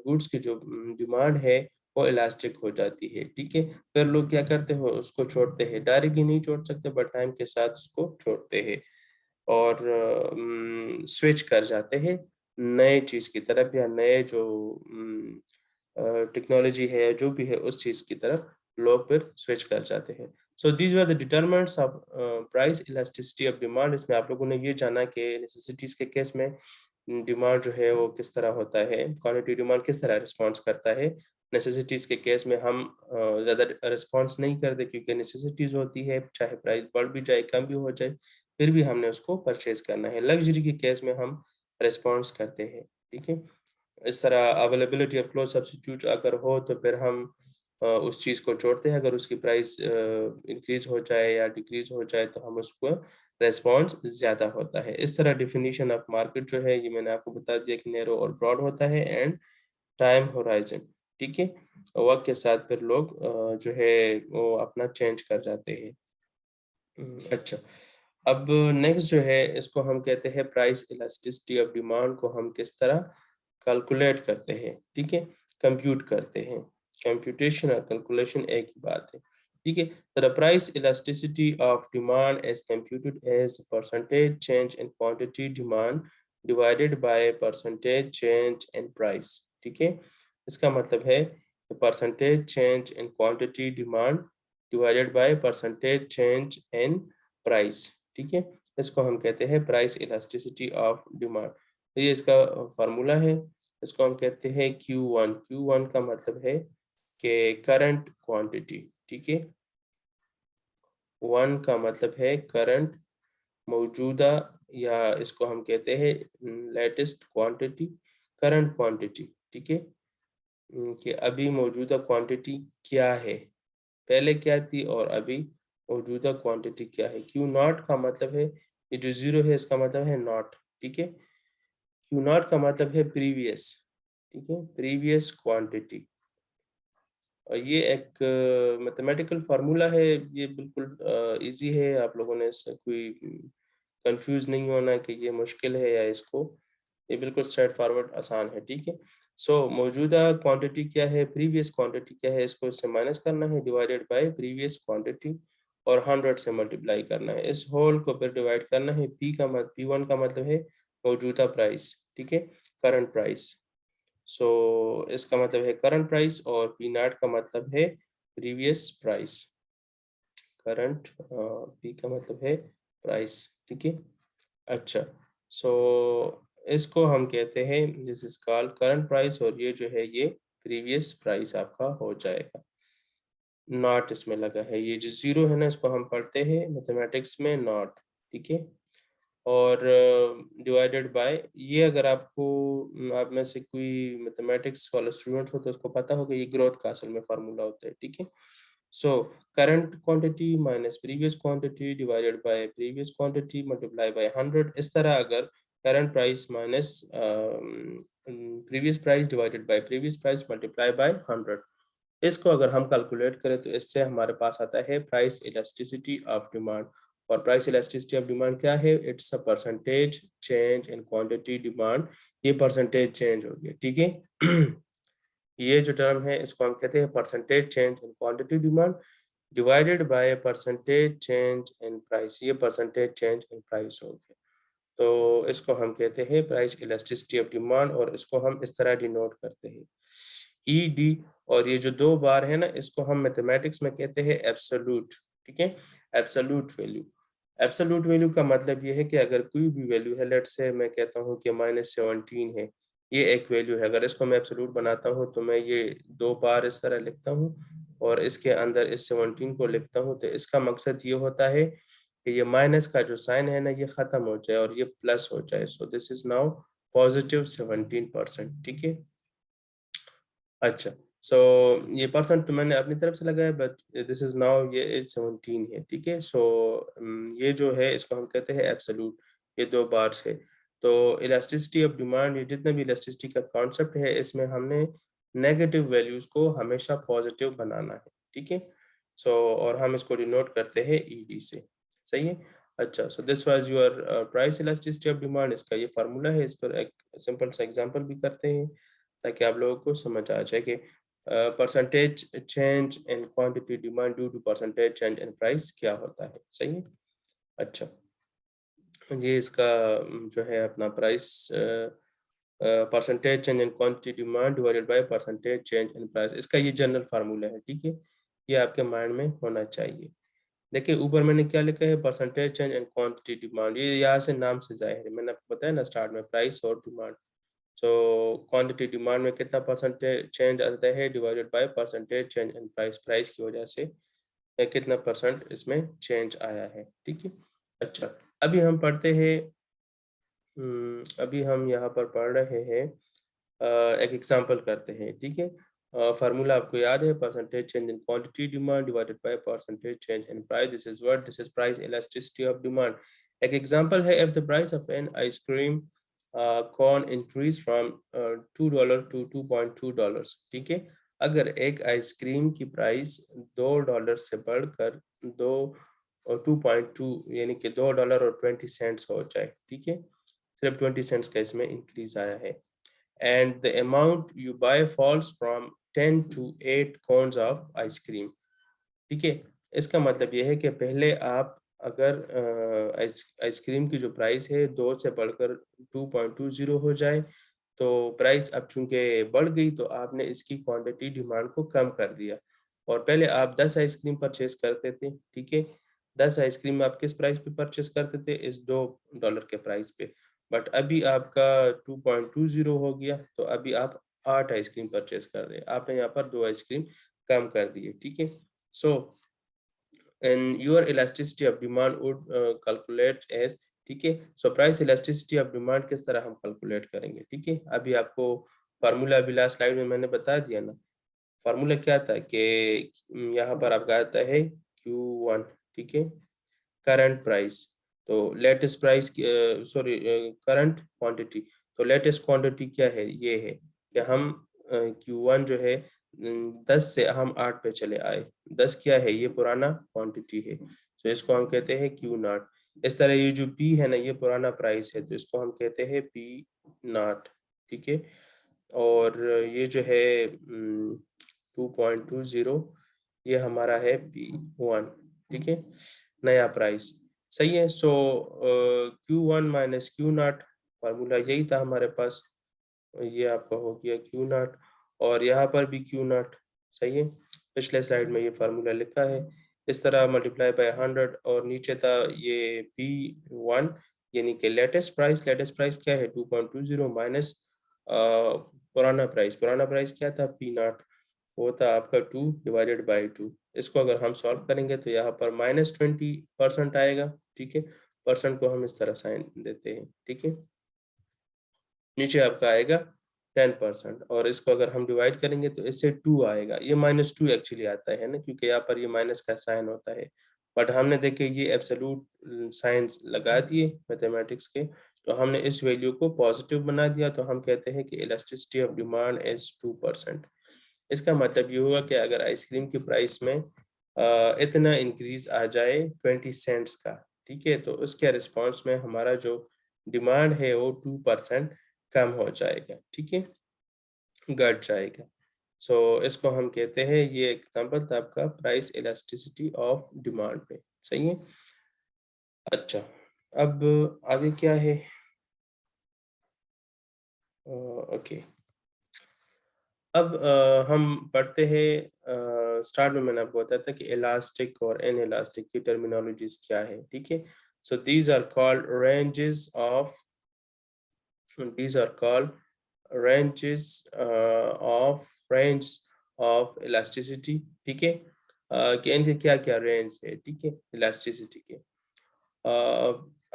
गुड्स की जो डिमांड है, वो इलास्टिक हो जाती है, ठीक है? फिर लोग क्या करते हैं, उसको छोड़ते हैं, डायरेक्टली नहीं छोड़ सकते, बट टाइम के साथ उसको छोड़ते हैं, और स्विच कर जाते हैं नए चीज़ की तरफ, या नए जो टेक्नोलॉजी है, जो भी है उस चीज़ की तरफ लोग फिर स्विच कर जाते हैं। So these were the determinants of price elasticity of demand. इसमें आप लोगों ने ये जाना कि नेसेसिटीज़ के केस में डिमांड जो है वो किस तरह होता है, क्वांटिटी डिमांड किस तरह रिस्पॉन्स करता है। नेसेसिटीज़ के केस में हम ज़्यादा रिस्पॉन्स नहीं करते, क्योंकि नेसेसिटीज़ होती है, चाहे प्राइस बढ़ भी जाए, कम भी हो जाए, फिर भी हमने उसको परचेज़ करना है। लग्ज़री के केस में हम रिस्पॉन्स करते हैं, ठीक है? इस तरह अवेलेबिलिटी ऑफ क्लोज़ सब्स्टिट्यूट अगर हो, तो फिर हम उस चीज़ को छोड़ते हैं। अगर उसकी प्राइस इंक्रीज़ हो जाए या डिक्रीज़ हो जाए, तो हम उसको रिस्पॉन्स ज़्यादा होता है। इस तरह डेफिनिशन ऑफ मार्केट जो है, ये मैंने आपको बता दिया कि नैरो और ब्रॉड होता है, एंड टाइम होराइज़न, ठीक है? वक़्त के साथ फिर लोग जो है वो अपना चेंज कर जाते हैं। अच्छा। अब नेक्स्ट जो है, इसको हम कहते हैं प्राइस इलास्टिसिटी ऑफ डिमांड को हम किस तरह कैलकुलेट करते हैं, ठीक है? कंप्यूट करते हैं। कंप्यूटेशन और कैलकुलेशन एक ही बात है, ठीक है। तो the price elasticity of demand is computed as percentage change in quantity demand divided by percentage change in price. ठीक है, इसका मतलब है percentage change in quantity demand divided by percentage change in price. ठीक है, इसको हम कहते हैं प्राइस इलास्टिसिटी ऑफ डिमांड। तो ये इसका फार्मूला है, इसको हम कहते हैं Q1। Q1 का मतलब है कि करंट क्वांटिटी। ठीक है, 1 का मतलब है करंट, मौजूदा, या इसको हम कहते हैं लेटेस्ट क्वांटिटी, करंट क्वांटिटी। ठीक है, कि अभी मौजूदा क्वांटिटी क्या है, पहले क्या थी और अभी मौजूदा क्वांटिटी क्या है। क्यू नॉट का मतलब है, ये जो जीरो है इसका मतलब है नॉट। ठीक है, क्यू नॉट का मतलब है प्रीवियस। ठीक है, प्रीवियस क्वांटिटी। और ये एक मैथमेटिकल फार्मूला है, ये बिल्कुल इजी है, आप लोगों ने इससे कोई कंफ्यूज नहीं होना कि ये मुश्किल है या इसको, ये बिल्कुल स्ट्रेट फॉरवर्ड आसान है। ठीक है, सो मौजूदा क्वांटिटी क्या है, प्रीवियस क्वांटिटी क्या है, इसको इससे माइनस करना है, डिवाइडेड बाय प्रीवियस क्वांटिटी, और 100 से मल्टीप्लाई करना है, इस होल को फिर डिवाइड करना है। P1 का मतलब है मौजूदा प्राइस। ठीक है, करंट प्राइस। सो इसका मतलब है करंट प्राइस, और पी नॉट का मतलब है प्रीवियस प्राइस। करंट, पी का मतलब है प्राइस। ठीक है, अच्छा, सो इसको हम कहते हैं this is called current price, और ये जो है ये प्रीवियस प्राइस आपका हो जाएगा। नॉट इसमें लगा है, ये जो जीरो है ना इसको हम पढ़ते हैं मैथमेटिक्स में नॉट। ठीक है, और डिवाइडेड बाय, ये अगर आपको आप में से कोई मैथमेटिक्स वाला स्टूडेंट हो तो उसको पता होगा ये ग्रोथ का असल में फार्मूला होता है। ठीक है, so current quantity minus previous quantity divided by previous quantity multiply by 100। इस तरह अगर current price minus previous price divided by previous price multiply by 100, इसको अगर हम कैलकुलेट करें तो इससे हमारे पास आता है प्राइस इलास्टिसिटी ऑफ डिमांड। और प्राइस इलास्टिसिटी ऑफ डिमांड क्या है, it's a percentage change in quantity demand, ये परसेंटेज चेंज हो गया। ठीक है, ये जो टर्म है इसको हम कहते हैं percentage change in quantity demand divided by percentage change in price, ये परसेंटेज चेंज इन प्राइस हो गया। तो इसको हम कहते हैं प्राइस इलास्टिसिटी ऑफ डिमांड, और इसको हम इस तरह डिनोट करते हैं ई डी। और ये जो दो बार है ना इसको हम मैथमेटिक्स में कहते हैं एब्सोल्यूट। ठीक है, एब्सोल्यूट वैल्यू। एब्सोल्यूट वैल्यू का मतलब ये है कि अगर कोई भी वैल्यू है, लेट्स से मैं कहता हूँ कि -17 है, ये एक वैल्यू है, अगर इसको मैं एब्सोल्यूट बनाता हूँ तो मैं ये दो बार इस तरह लिखता हूँ और इसके अंदर इस 17 को लिखता हूँ, तो इसका मकसद ये होता है कि ये माइनस का जो साइन है ना ये खत्म हो जाए और ये प्लस हो जाए। So this is now positive 17%। ठीक है, अच्छा, सो ये परसेंट तो मैंने अपनी तरफ से लगाया, बट दिस इज नाउ ये इज 17 है। ठीक है, सो ये जो है इसको हम कहते हैं एब्सोल्यूट, ये दो बार्स है। तो इलास्टिसिटी ऑफ डिमांड, ये जितना भी इलास्टिसिटी का कॉन्सेप्ट है इसमें हमने नेगेटिव वैल्यूज को हमेशा पॉजिटिव बनाना है। ठीक है, सो और हम इसको डिनोट करते हैं ईडी से। सही है, अच्छा, so this was your price elasticity of demand, इसका ये फार्मूला है। इस पर एक सिंपल सा एग्जांपल भी करते हैं ताकि आप लोगों को समझ आ जाए कि percentage change in quantity demand due to percentage change in price क्या होता है। सही है, अच्छा, ये इसका जो है अपना price percentage change in quantity demand divided by percentage change in price, इसका ये जनरल फार्मूला है। ठीक है, ये आपके माइंड में होना चाहिए। देखिए ऊपर मैंने क्या लिखा है, percentage change in quantity demand, ये यहाँ से नाम से जाहिर है, मैंने आपको बताया ना स्टार्ट में प्राइस और डिमांड। सो क्वांटिटी डिमांड में कितना परसेंटेज चेंज आता है divided by percentage change in price, price की वजह से कितना परसेंट इसमें चेंज आया है। ठीक है, अच्छा, अभी हम पढ़ते हैं, अभी हम यहाँ पर पढ़ रहे हैं, एक एग्जांपल करते हैं। ठीक है, फार्मूला आपको याद है, percentage change in quantity demand divided by percentage change in price, this is price elasticity of demand. एक एग्जांपल है, if the price of an ice cream cone increase from $2 to $2.2। ठीक है, अगर एक आइसक्रीम की प्राइस $2 से बढ़कर 2.2 यानी कि $2.20 हो जाए। ठीक है, सिर्फ 20 सेंट्स का इसमें इंक्रीज आया है। And the amount you buy falls from 10 to 8 cones of ice cream. ठीक है, इसका मतलब ये है कि पहले आप अगर आइसक्रीम की जो प्राइस है 2 से बढ़कर 2.20 हो जाए, तो प्राइस अब चूँकि बढ़ गई तो आपने इसकी क्वांटिटी डिमांड को कम कर दिया। और पहले आप 10 आइसक्रीम परचेज़ करते थे, ठीक है? 10 आइसक्रीम आप किस प्राइस पे परचेज़ करते थे? इस $2 के प्राइस पे। बट अभी आपका 2.20 हो गया, तो अभी आप 8 आइसक्रीम परचेज़ कर रहे हैं। आपने यहाँ पर 2 आइसक्रीम कम कर दिए, ठीक है? सो and your elasticity of demand would calculate as, ठीक है? So price elasticity of demand किस तरह हम कैलकुलेट करेंगे, ठीक है? अभी आपको फार्मूला अभी लास्ट स्लाइड में मैंने बता दिया ना। फार्मूला क्या था कि यहाँ पर आपका आता है Q1, ठीक है? करंट प्राइस, तो latest price sorry current quantity, तो लेटेस्ट क्वांटिटी क्या है? ये है कि हम Q1 जो है 10 से हम 8 पे चले आए। 10 क्या है? ये पुराना क्वांटिटी है, तो इसको हम कहते हैं Q नॉट। इस तरह ये जो P है ना, ये पुराना प्राइस है, तो इसको हम कहते हैं P नॉट, ठीक है? और ये जो है 2.20, ये हमारा है P1, ठीक है? नया प्राइस, सही है? सो Q1 minus Q not, formula यही था हमारे पास। ये आपका हो गया Q नॉट, और यहाँ पर भी Q नॉट, सही है? पिछले स्लाइड में ये फार्मूला लिखा है। इस तरह मल्टीप्लाई बाय 100, और नीचे था ये P1, यानी कि लेटेस्ट प्राइस क्या है? 2.20 माइनस पुराना प्राइस क्या था? P नॉट, वो था आपका 2 डिवाइडेड बाई 2। इसको अगर हम सॉल्व करेंगे तो यहाँ पर -20% आएगा, ठीक है? परसेंट को हम इस तरह साइन देते हैं, ठीक है? नीचे आपका आएगा 10%, और इसको अगर हम डिवाइड करेंगे तो इससे 2 आएगा। ये -2 एक्चुअली आता है ना, क्योंकि यहाँ पर ये माइनस का साइन होता है। बट हमने देखे ये एब्सोल्यूट साइंस लगा दिए मैथमेटिक्स के, तो हमने इस वैल्यू को पॉजिटिव बना दिया, तो हम कहते हैं कि इलास्टिसिटी ऑफ डिमांड इज 2%। इसका मतलब ये हुआ कि अगर आइसक्रीम की प्राइस में इतना इंक्रीज आ जाए 20 सेंट्स का, ठीक है? तो उसके रिस्पॉन्स में हमारा जो डिमांड है वो 2% कम हो जाएगा, ठीक है? घट जाएगा। सो इसको हम कहते हैं, ये एग्जांपल था आपका प्राइस इलास्टिसिटी ऑफ डिमांड पे, सही है? अच्छा, अब आगे क्या है? ओके, अब हम पढ़ते हैं। स्टार्ट में मैंने आपको बताया था कि इलास्टिक और इनइलास्टिक की टर्मिनोलॉजीज क्या है, ठीक है? So these are called these are called range of elasticity, ठीक है? कि इनके क्या क्या रेंज है, ठीक है, इलास्टिसिटी के।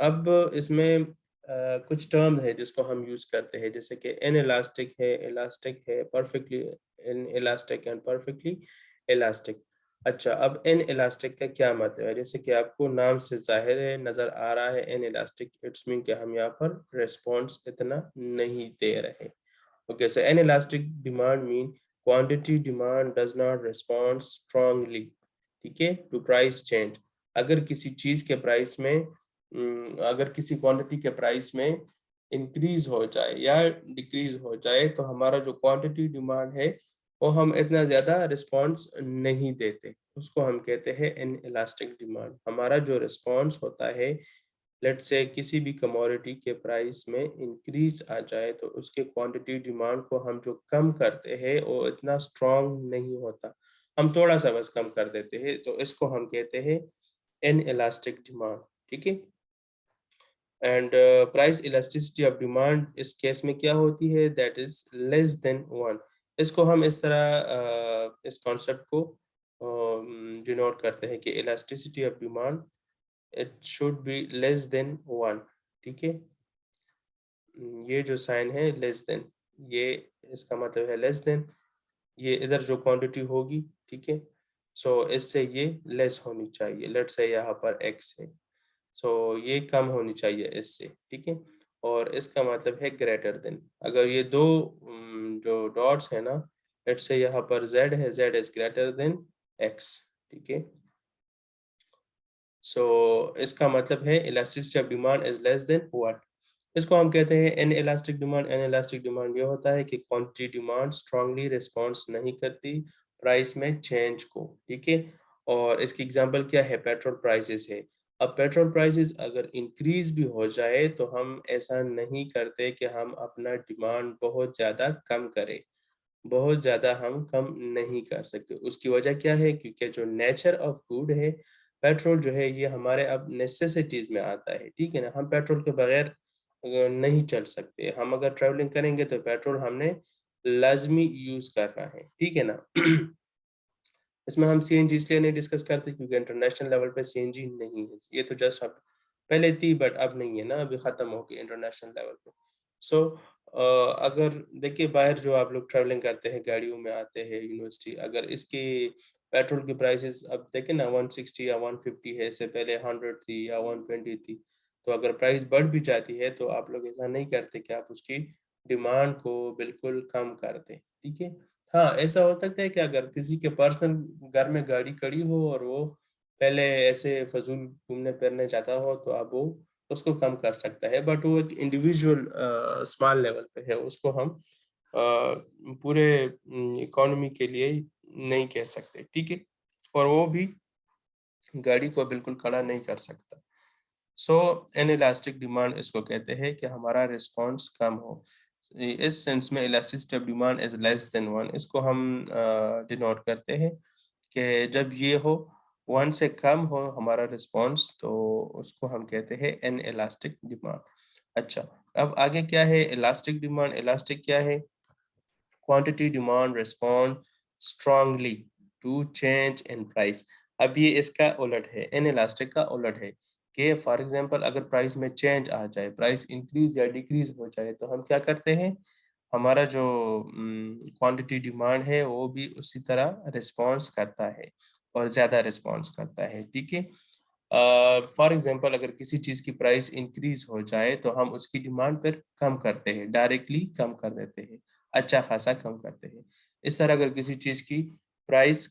अब इसमें कुछ टर्म है जिसको हम यूज करते हैं, जैसे कि इन इलास्टिक है, perfectly in elastic and perfectly elastic. अच्छा, अब इन इलास्टिक का क्या मतलब है? जैसे कि आपको नाम से जाहिर है, नजर आ रहा है इन इलास्टिक, इट्स मीन कि हम यहाँ पर रिस्पॉन्स इतना नहीं दे रहे। Okay, so in elastic demand mean quantity demand does not respond strongly, ठीक है, टू प्राइस चेंज। अगर किसी चीज के प्राइस में अगर किसी क्वांटिटी के प्राइस में इंक्रीज हो जाए या डिक्रीज हो जाए, तो हमारा जो क्वांटिटी डिमांड है वो हम इतना ज्यादा रिस्पॉन्स नहीं देते, उसको हम कहते हैं इन इलास्टिक डिमांड। हमारा जो रिस्पॉन्स होता है, लेट्स से किसी भी कमोडिटी के प्राइस में इंक्रीज आ जाए, तो उसके क्वांटिटी डिमांड को हम जो कम करते हैं वो इतना स्ट्रांग नहीं होता, हम थोड़ा सा बस कम कर देते हैं, तो इसको हम कहते हैं इन इलास्टिक डिमांड, ठीक है? And price elasticity of demand इस केस में क्या होती है? That is less than 1। इसको हम इस तरह इस कॉन्सेप्ट को डिनोट करते हैं कि elasticity of demand it should be less than 1, ठीक है? ये जो साइन है लेस देन, ये इसका मतलब है लेस देन, ये इधर जो क्वांटिटी होगी, ठीक है? सो इससे ये लेस होनी चाहिए। लेट्स से यहाँ पर x है, सो ये कम होनी चाहिए इससे, ठीक है? और इसका मतलब है ग्रेटर देन। अगर ये दो जो डॉट्स है ना, लेट्स से यहाँ पर z है, z is greater than x, ठीक है? सो इसका मतलब है elasticity of demand is less than what? इसको हम कहते हैं in elastic demand. In elastic demand ये होता है कि क्वांटिटी डिमांड स्ट्रांगली रिस्पॉन्स नहीं करती प्राइस में चेंज को, ठीक है? और इसकी एग्जांपल क्या है, पेट्रोल प्राइसेस है। अब पेट्रोल प्राइसेस अगर इंक्रीज भी हो जाए तो हम ऐसा नहीं करते कि हम अपना डिमांड बहुत ज़्यादा कम करें, बहुत ज़्यादा हम कम नहीं कर सकते। उसकी वजह क्या है, क्योंकि जो नेचर ऑफ गुड है, पेट्रोल जो है ये हमारे अब नेसेसिटीज़ में आता है, ठीक है ना? हम पेट्रोल के बगैर नहीं चल सकते। हम अगर ट्रैवलिंग करेंगे तो पेट्रोल हमने लाज़मी यूज़ करना है, ठीक है ना? इसमें हम सीएनजी इसलिए नहीं डिस्कस करते क्योंकि इंटरनेशनल लेवल पे सीएनजी नहीं है। ये तो जस्ट अब पहले थी बट अब नहीं है ना, अभी ख़त्म हो गई इंटरनेशनल लेवल पे। सो अगर देखिए बाहर जो आप लोग ट्रैवलिंग करते हैं, गाड़ियों में आते हैं यूनिवर्सिटी, अगर इसकी पेट्रोल की प्राइसेज़ अब देखें ना 160 या 150 है, इससे पहले 100 थी या 120 थी। तो अगर प्राइस बढ़ भी जाती है तो आप लोग ऐसा नहीं करते कि आप उसकी डिमांड को बिल्कुल कम कर दें, ठीक है? हाँ, ऐसा हो सकता है कि अगर किसी के पर्सनल घर में गाड़ी खड़ी हो और वो पहले ऐसे फ़िज़ूल घूमने-फिरने जाता हो, तो अब वो उसको कम कर सकता है। बट वो एक इंडिविजुअल स्मॉल लेवल पे है, उसको हम पूरे इकोनॉमी के लिए नहीं कह सकते, ठीक है? और वो भी गाड़ी को बिल्कुल खड़ा नहीं कर सकता। सो इनइलास्टिक डिमांड इसको कहते हैं कि हमारा रिस्पॉन्स कम हो। इस सेंस में elasticity of demand is less than 1, इसको हम डिनोट करते हैं कि जब ये हो 1 से कम हो हमारा रिस्पॉन्स, तो उसको हम कहते हैं इनइलास्टिक डिमांड। अच्छा, अब आगे क्या है इलास्टिक डिमांड? इलास्टिक क्या है? Quantity demand respond strongly to change in price. अब ये इसका उलट है, इनइलास्टिक का उलट है कि फॉर एग्जांपल अगर प्राइस में चेंज आ जाए, प्राइस इंक्रीज या डिक्रीज हो जाए, तो हम क्या करते हैं, हमारा जो क्वांटिटी डिमांड है वो भी उसी तरह रिस्पॉन्स करता है और ज़्यादा रिस्पॉन्स करता है, ठीक है? फॉर एग्जांपल अगर किसी चीज़ की प्राइस इंक्रीज हो जाए तो हम उसकी डिमांड फिर कम करते हैं, डायरेक्टली कम कर देते हैं, अच्छा खासा कम करते हैं। इस तरह अगर किसी चीज़ की प्राइस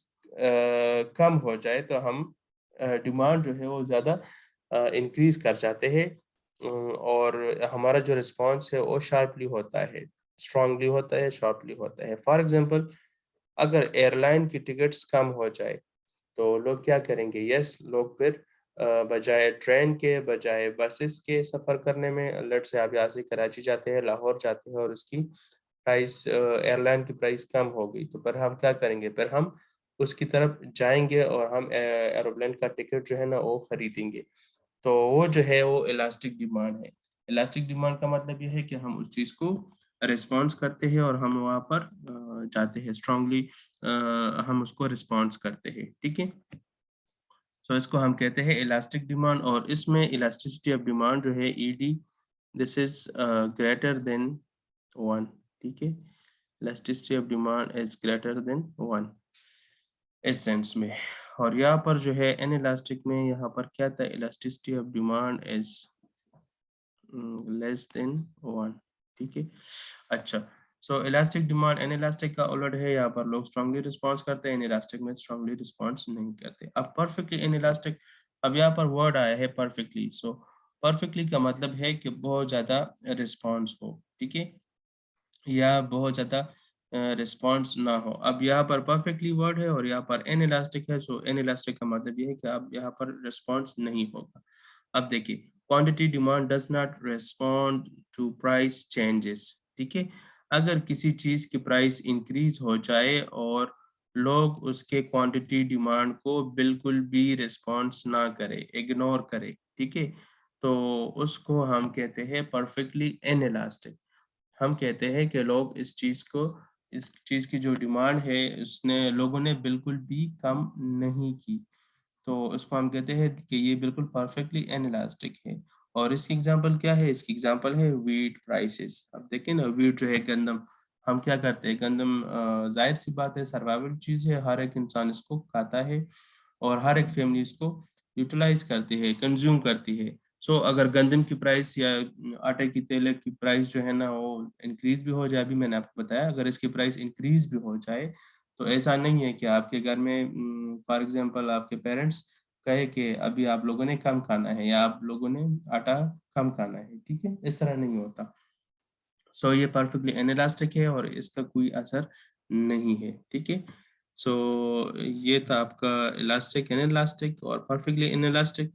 कम हो जाए तो हम डिमांड जो है वो ज़्यादा इंक्रीज कर जाते हैं, और हमारा जो रिस्पॉन्स है वो शार्पली होता है, स्ट्रांगली होता है, शार्पली होता है। फॉर एग्जांपल अगर एयरलाइन की टिकट्स कम हो जाए तो लोग क्या करेंगे? यस, लोग फिर बजाय ट्रेन के, बजाय बसेस के सफ़र करने में, लेट्स से आप यहाँ से कराची जाते हैं, लाहौर जाते हैं और उसकी प्राइस एयरलाइन की प्राइस कम हो गई, तो फिर हम क्या करेंगे? फिर हम उसकी तरफ जाएँगे और हम एरोप्लेन का टिकट जो है ना वो खरीदेंगे। तो वो जो है वो इलास्टिक डिमांड है। इलास्टिक डिमांड का मतलब ये है कि हम उस चीज़ को रिस्पॉन्स करते हैं और हम वहाँ पर जाते हैं स्ट्रांगली, हम उसको रिस्पॉन्स करते हैं, ठीक है? सो इसको हम कहते हैं इलास्टिक डिमांड, और इसमें इलास्टिसिटी ऑफ डिमांड जो है ED, this is greater than 1, ठीक है? Elasticity of demand is greater than 1 इस सेंस में। और यहाँ पर जो है इनइलास्टिक में यहाँ पर क्या था, elasticity of demand is less than 1, ठीक है? अच्छा, सो इलास्टिक डिमांड इनइलास्टिक का उलट है, यहाँ पर लोग स्ट्रांगली रिस्पॉन्स करते हैं, इनइलास्टिक में स्ट्रांगली रिस्पॉन्स नहीं करते। अब परफेक्टली इनइलास्टिक, अब यहाँ पर वर्ड आया है परफेक्टली, सो परफेक्टली का मतलब है कि बहुत ज़्यादा रिस्पॉन्स हो, ठीक है? या बहुत ज़्यादा रिस्पॉन्स ना हो। अब यहाँ पर परफेक्टली वर्ड है और यहाँ पर इनइलास्टिक है, सो इनइलास्टिक का मतलब ये है कि अब यहाँ पर रिस्पॉन्स नहीं होगा। अब देखिए, quantity demand does not respond to price changes, ठीक है? अगर किसी चीज़ की प्राइस इंक्रीज़ हो जाए और लोग उसके क्वांटिटी डिमांड को बिल्कुल भी रिस्पॉन्स ना करें, इग्नोर करें, ठीक है? तो उसको हम कहते हैं परफेक्टली इनइलास्टिक। हम कहते हैं कि लोग इस चीज़ की जो डिमांड है, उसने लोगों ने बिल्कुल भी कम नहीं की। तो इसको हम कहते हैं कि ये बिल्कुल परफेक्टली इनइलास्टिक है। और इसकी एग्ज़ाम्पल क्या है? इसकी एग्ज़ाम्पल है व्हीट प्राइसेस। अब देखिए ना, व्हीट जो है गंदम, हम क्या करते हैं, गंदम ज़ाहिर-सी बात है सर्वाइवल चीज़ है, हर एक इंसान इसको खाता है और हर एक फैमिली इसको यूटिलाइज़ करती है, कंज़्यूम करती है। सो अगर गंदम की प्राइस या आटे की तेल की प्राइस जो है ना वो इंक्रीज़ भी हो जाए, अभी मैंने आपको बताया, अगर इसकी प्राइस इंक्रीज़ भी हो जाए, तो ऐसा नहीं है कि आपके घर में फॉर एग्ज़ाम्पल आपके पेरेंट्स कहे कि अभी आप लोगों ने कम खाना है या आप लोगों ने आटा कम खाना है, ठीक है? इस तरह नहीं होता। सो ये परफेक्टली इनेलास्टिक है और इसका कोई असर नहीं है, ठीक है? सो ये था आपका इलास्टिक, इनइलास्टिक और परफेक्टली इनइलास्टिक।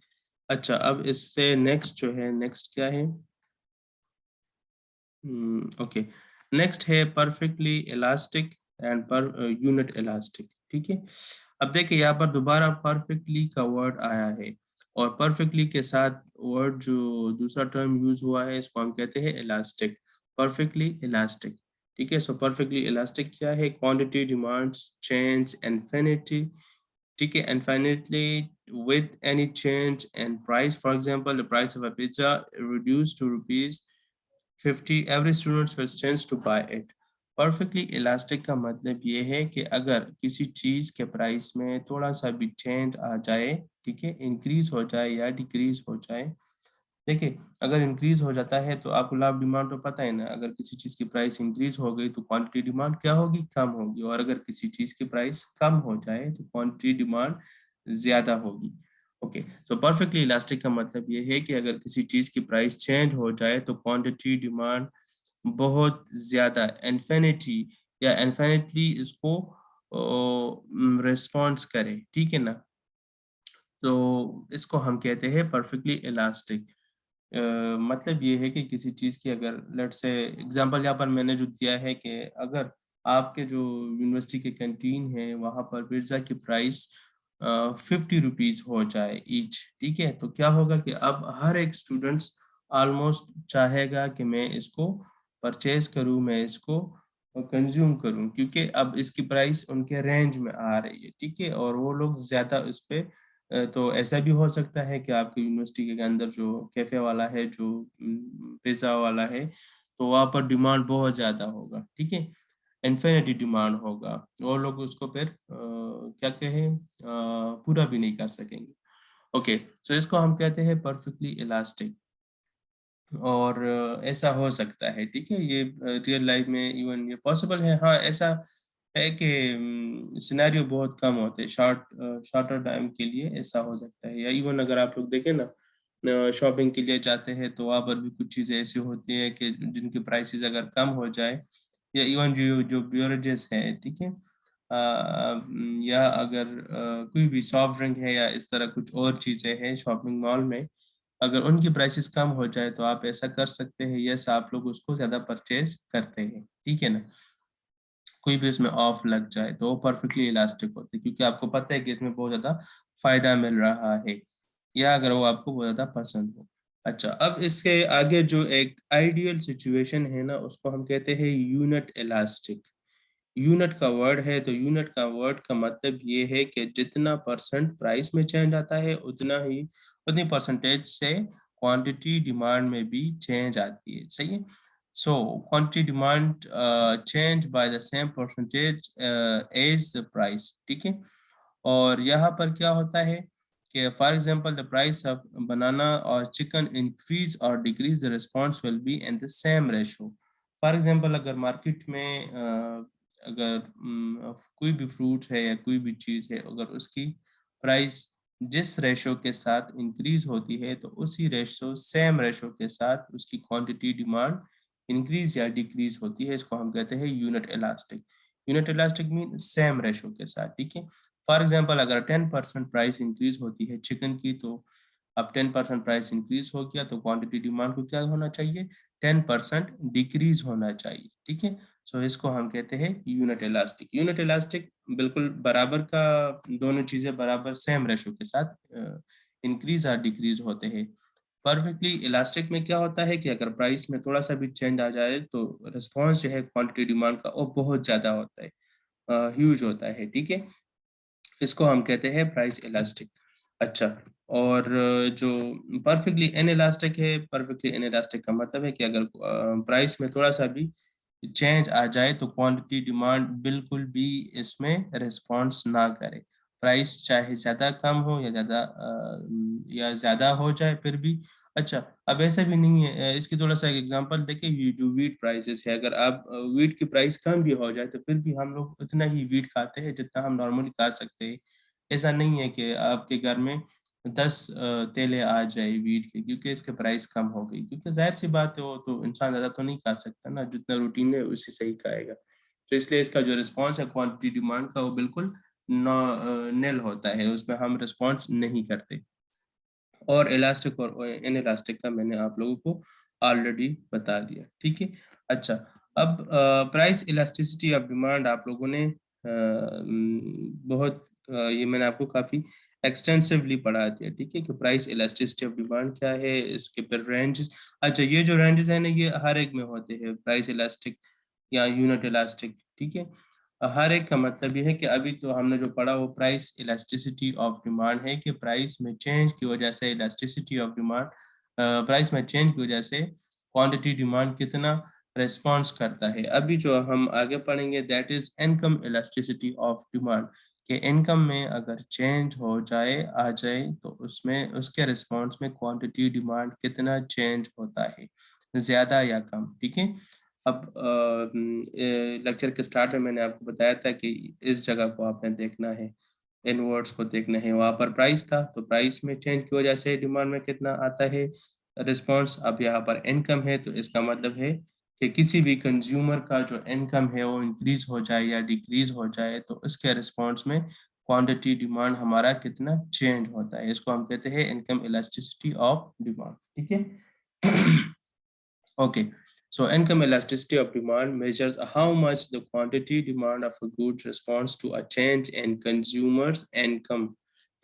अच्छा, अब इससे नेक्स्ट जो है, नेक्स्ट क्या है? ओके, नेक्स्ट है perfectly elastic and per unit elastic. ठीक है, अब देखिए यहाँ पर दोबारा परफेक्टली का वर्ड आया है और परफेक्टली के साथ वर्ड जो दूसरा टर्म यूज हुआ है इसको हम कहते हैं इलास्टिक, परफेक्टली इलास्टिक। ठीक है, सो परफेक्टली इलास्टिक क्या है? क्वांटिटी डिमांड्स चेंज इन्फिनिटी, ठीक है, infinitely with any change in price. For example, the price of a pizza reduced to rupees 50, every student will tends to buy it. Perfectly elastic का मतलब ये है कि अगर किसी चीज के प्राइस में थोड़ा सा भी चेंज आ जाए, ठीक है, इंक्रीज हो जाए या डिक्रीज हो जाए। देखिए, अगर इंक्रीज हो जाता है तो आपको लाभ डिमांड तो पता है ना, अगर किसी चीज की प्राइस इंक्रीज हो गई तो क्वांटिटी डिमांड क्या होगी? कम होगी। और अगर किसी चीज की प्राइस कम हो जाए तो क्वांटिटी डिमांड ज्यादा होगी। ओके, तो परफेक्टली इलास्टिक का मतलब ये है कि अगर किसी चीज की प्राइस चेंज हो जाए तो क्वांटिटी डिमांड बहुत ज्यादा इन्फिनिटी या इन्फिनिटली इसको रिस्पॉन्स करे, ठीक है ना। तो इसको हम कहते हैं परफेक्टली इलास्टिक। मतलब ये है कि किसी चीज़ की अगर लेट्स से एग्जांपल यहाँ पर मैंने जो दिया है कि अगर आपके जो यूनिवर्सिटी के कैंटीन है वहाँ पर पिज्ज़ा की प्राइस 50 रुपीज़ हो जाए ईच, ठीक है, तो क्या होगा कि अब हर एक स्टूडेंट्स ऑलमोस्ट चाहेगा कि मैं इसको परचेज करूँ, मैं इसको कंज्यूम करूँ, क्योंकि अब इसकी प्राइस उनके रेंज में आ रही है, ठीक है, और वो लोग ज़्यादा उस पे तो ऐसा भी हो सकता है कि आपकी यूनिवर्सिटी के अंदर जो कैफे वाला है, जो पिज्ज़ा वाला है, तो वहाँ पर डिमांड बहुत ज़्यादा होगा, ठीक है, इन्फिनिटी डिमांड होगा। वो लोग उसको फिर क्या कहें पूरा भी नहीं कर सकेंगे। ओके, सो इसको हम कहते हैं परफेक्टली इलास्टिक। और ऐसा हो सकता है, ठीक है, ये रियल लाइफ में इवन ये पॉसिबल है। हाँ, ऐसा है कि सिनेरियो बहुत कम होते हैं, शॉर्टर टाइम के लिए ऐसा हो सकता है। या इवन अगर आप लोग देखें ना, शॉपिंग के लिए जाते हैं तो वहाँ पर भी कुछ चीज़ें ऐसी होती हैं कि जिनकी प्राइसेस अगर कम हो जाए, या इवन जो जो ब्यूरेजेस है, ठीक है, या अगर कोई भी सॉफ्ट ड्रिंक है या इस तरह कुछ और चीज़ें हैं शॉपिंग मॉल में, अगर उनकी प्राइसेस कम हो जाए तो आप ऐसा कर सकते हैं, यस, आप लोग उसको ज़्यादा परचेज करते हैं, ठीक है ना। कोई भी उसमें ऑफ लग जाए तो वो परफेक्टली इलास्टिक होते हैं, क्योंकि आपको पता है कि इसमें बहुत ज़्यादा फायदा मिल रहा है, या अगर वो आपको बहुत ज़्यादा पसंद हो। अच्छा, अब इसके आगे जो एक आइडियल सिचुएशन है ना, उसको हम कहते हैं यूनिट इलास्टिक। यूनिट का वर्ड है तो यूनिट का वर्ड का मतलब ये है कि जितना परसेंट प्राइस में चेंज आता है उतनी परसेंटेज से क्वांटिटी डिमांड में भी चेंज आती है, सही है। So quantity demand change by the same percentage as the price, ठीक है। और यहाँ पर क्या होता है कि for example the price of banana और चिकन इंक्रीज और decrease, the response will be in the same ratio. For example अगर मार्केट में अगर कोई भी फ्रूट है या कोई भी चीज़ है, अगर उसकी प्राइस जिस रेशो के साथ इंक्रीज होती है तो उसी रेशो सेम रेशो के साथ उसकी क्वांटिटी डिमांड इंक्रीज या डिक्रीज होती है। इसको हम कहते हैं unit elastic. Unit elastic mean same ratio के साथ, ठीक है। फॉर एग्जांपल अगर 10% प्राइस इंक्रीज होती है चिकन की, तो अब 10% प्राइस इंक्रीज हो गया तो क्वांटिटी डिमांड को क्या होना चाहिए? 10% डिक्रीज होना चाहिए, ठीक है। सो इसको हम कहते हैं यूनिट इलास्टिक। यूनिट इलास्टिक बिल्कुल बराबर का, दोनों चीजें बराबर सेम रेशो के साथ इंक्रीज और डिक्रीज होते हैं। परफेक्टली इलास्टिक में क्या होता है कि अगर प्राइस में थोड़ा सा भी चेंज आ जाए तो रिस्पॉन्स जो है क्वांटिटी डिमांड का वो बहुत ज्यादा होता है, ह्यूज होता है, ठीक है। इसको हम कहते हैं प्राइस इलास्टिक। अच्छा, और जो परफेक्टली इनइलास्टिक है, परफेक्टली इनइलास्टिक का मतलब है कि अगर प्राइस में थोड़ा सा भी चेंज आ जाए तो क्वांटिटी डिमांड बिल्कुल भी इसमें रिस्पॉन्स ना करे। प्राइस चाहे ज़्यादा कम हो या ज़्यादा हो जाए फिर भी। अच्छा, अब ऐसा भी नहीं है, इसकी थोड़ा सा एक एग्जांपल देखिए, ये जो वीट प्राइसेस है, अगर आप वीट की प्राइस कम भी हो जाए तो फिर भी हम लोग उतना ही वीट खाते हैं जितना हम नॉर्मली खा सकते हैं। ऐसा नहीं है कि आपके घर में 10 तेले आ जाए वीट के क्योंकि इसके प्राइस कम हो गई, क्योंकि जाहिर सी बात है वो तो इंसान ज़्यादा तो नहीं खा सकता ना, जितना रूटीन है उसी से ही खाएगा। तो इसलिए इसका जो रिस्पॉन्स है क्वांटिटी डिमांड का वो बिल्कुल निल होता है, उसमें हम रिस्पॉन्स नहीं करते। और इलास्टिक और इन इलास्टिक का मैंने आप लोगों को ऑलरेडी बता दिया, ठीक है। अच्छा, अब प्राइस इलास्टिसिटी ऑफ डिमांड आप लोगों ने बहुत ये मैंने आपको काफी एक्सटेंसिवली पढ़ा दिया, ठीक है, कि प्राइस इलास्टिसिटी ऑफ डिमांड क्या है, इसके फिर रेंजेस। अच्छा, ये जो रेंजेस है ना, ये हर एक में होते हैं, प्राइस इलास्टिक या यूनिट इलास्टिक, ठीक है। हर एक का मतलब ये है कि अभी तो हमने जो पढ़ा वो प्राइस इलास्टिसिटी ऑफ डिमांड है, कि प्राइस में चेंज की वजह से इलास्टिसिटी ऑफ डिमांड, प्राइस में चेंज की वजह से क्वांटिटी डिमांड कितना रिस्पॉन्स करता है। अभी जो हम आगे पढ़ेंगे that is income elasticity of demand, कि इनकम में अगर चेंज हो जाए आ जाए तो उसमें उसके रिस्पॉन्स में क्वांटिटी डिमांड कितना चेंज होता है, ज्यादा या कम, ठीक है। अब लेक्चर के स्टार्ट में मैंने आपको बताया था कि इस जगह को आपने देखना है, इन वर्ड्स को देखना है, वहां पर प्राइस था तो प्राइस में चेंज की वजह से डिमांड में कितना आता है रिस्पॉन्स। अब यहाँ पर इनकम है तो इसका मतलब है कि किसी भी कंज्यूमर का जो इनकम है वो इंक्रीज हो जाए या डिक्रीज हो जाए तो उसके रिस्पॉन्स में क्वांटिटी डिमांड हमारा कितना चेंज होता है, इसको हम कहते हैं इनकम इलास्टिसिटी ऑफ डिमांड, ठीक है। Okay, so income elasticity of demand measures how much the quantity demand of a good responds to a change in consumers income,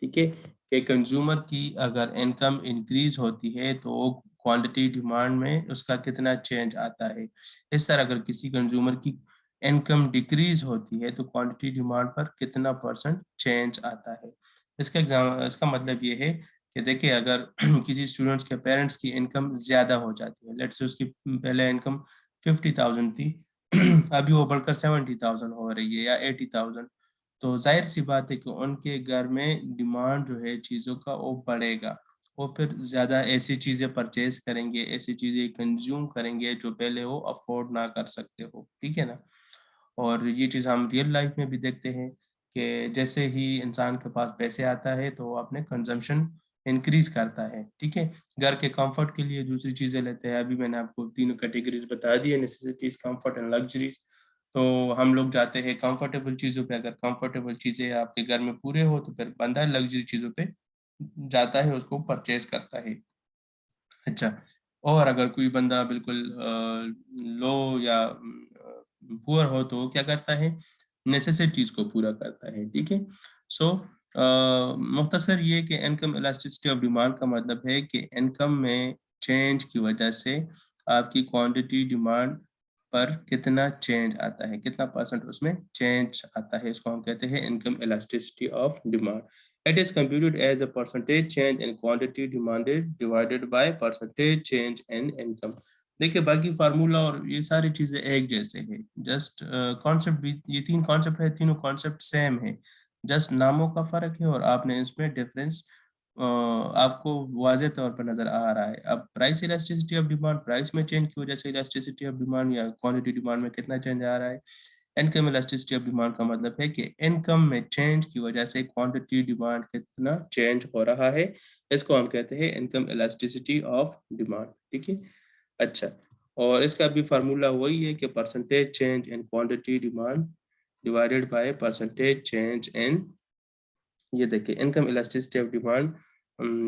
ठीक है, कि कंज्यूमर की अगर इनकम इंक्रीज होती है तो क्वांटिटी डिमांड में उसका कितना चेंज आता है। इस तरह अगर किसी कंज्यूमर की इनकम डिक्रीज होती है तो क्वांटिटी डिमांड पर कितना परसेंट चेंज आता है। इसका मतलब ये है कि देखिए अगर किसी स्टूडेंट्स के पेरेंट्स की इनकम ज्यादा हो जाती है, लेट्स से उसकी पहले इनकम 50,000 थी, अभी वो बढ़कर 70,000 हो रही है या 80,000, तो जाहिर सी बात है कि उनके घर में डिमांड जो है चीज़ों का वो बढ़ेगा, वो फिर ज़्यादा ऐसी चीज़ें परचेज करेंगे, ऐसी चीज़ें कंज्यूम करेंगे जो पहले वो अफोर्ड ना कर सकते हो, ठीक है ना। और ये चीज़ हम रियल लाइफ में भी देखते हैं कि जैसे ही इंसान के पास पैसे आता है तो वो अपने कंजम्पशन इंक्रीज करता है, ठीक है। घर के कंफर्ट के लिए दूसरी चीज़ें लेते हैं, अभी मैंने आपको तीनों कैटेगरीज बता दी है, नेसेसिटीज, कंफर्ट एंड लग्जरीज। तो हम लोग जाते हैं कंफर्टेबल चीज़ों पे, अगर कंफर्टेबल चीज़ें आपके घर में पूरे हो तो फिर बंदा लग्जरी चीज़ों पे जाता है, उसको परचेज करता है। अच्छा, और अगर कोई बंदा बिल्कुल लो या पुअर हो तो वो क्या करता है, नेसेसिटीज को पूरा करता है, ठीक है। सो मुख्तसर ये कि इनकम इलास्टिसिटी ऑफ डिमांड का मतलब है कि इनकम में चेंज की वजह से आपकी क्वांटिटी डिमांड पर कितना चेंज आता है, कितना परसेंट उसमें चेंज आता है, इसको हम कहते हैं income elasticity of demand. It is computed as a percentage change in quantity demanded divided by percentage change in income. देखिए बाकी फार्मूला और ये सारी चीजें एक जैसे हैं, जस्ट कॉन्सेप्ट भी, ये तीन कॉन्सेप्ट है, तीनों कॉन्सेप्ट सेम है, जस्ट नामों का फर्क है और आपने इसमें डिफरेंस आपको वाज़े तौर पर नजर आ रहा है। अब price elasticity of demand, price में चेंज की वजह से इलास्टिसिटी ऑफ डिमांड या क्वांटिटी डिमांड में कितना चेंज आ रहा है। इनकम इलास्टिसिटी ऑफ डिमांड का मतलब है कि इनकम में चेंज की वजह से क्वांटिटी डिमांड कितना चेंज हो रहा है, इसको हम कहते हैं इनकम इलास्टिसिटी ऑफ डिमांड, ठीक है। अच्छा, और इसका भी फार्मूला वही है कि percentage change in quantity demand divided by percentage change इन, ये देखिए इनकम इलास्टिसिटी ऑफ डिमांड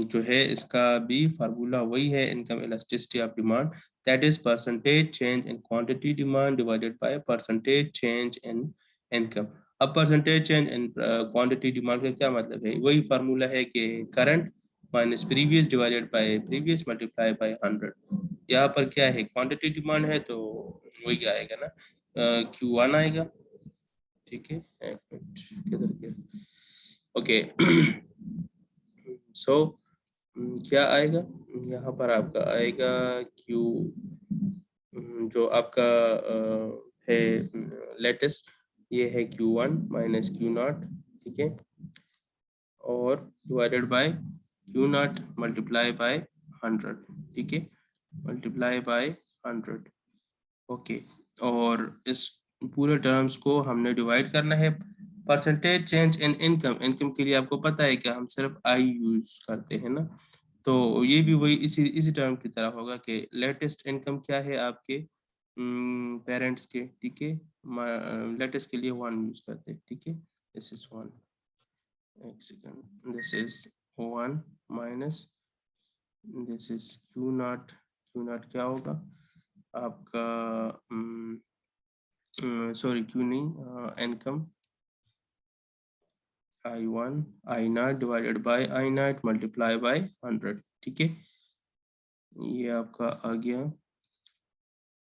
जो है इसका भी फार्मूला वही है, income elasticity of demand that is percentage change in quantity demand divided by percentage change in income. अब percentage change in quantity demand का क्या मतलब है, वही फार्मूला है कि current minus previous divided by previous multiply by 100। यहाँ पर क्या है, क्वांटिटी डिमांड है तो वही आएगा ना, Q1 आएगा, ठीक है। एक मिनट, किधर गया, ओके। सो क्या आएगा, यहाँ पर आपका आएगा क्यू, जो आपका है लेटेस्ट, ये है Q1 माइनस Q0, ठीक है, और divided by Q0 multiply by 100, ठीक है, मल्टीप्लाई बाय 100, ओके। और इस पूरे टर्म्स को हमने डिवाइड करना है। Percentage change in income, income के लिए आपको पता है कि हम सिर्फ आई यूज करते हैं ना, तो ये भी वही इसी इसी टर्म की तरह होगा कि लेटेस्ट इनकम क्या है आपके पेरेंट्स के, ठीक है, लेटेस्ट के लिए 1 यूज करते हैं, ठीक है। दिस इज 1, एक second, this is 1 minus this is Q naught. Q naught क्या होगा आपका, सॉरी क्यू नहीं, income I1 I naught divided by I naught multiply by 100, ठीक है। ये आपका आ गया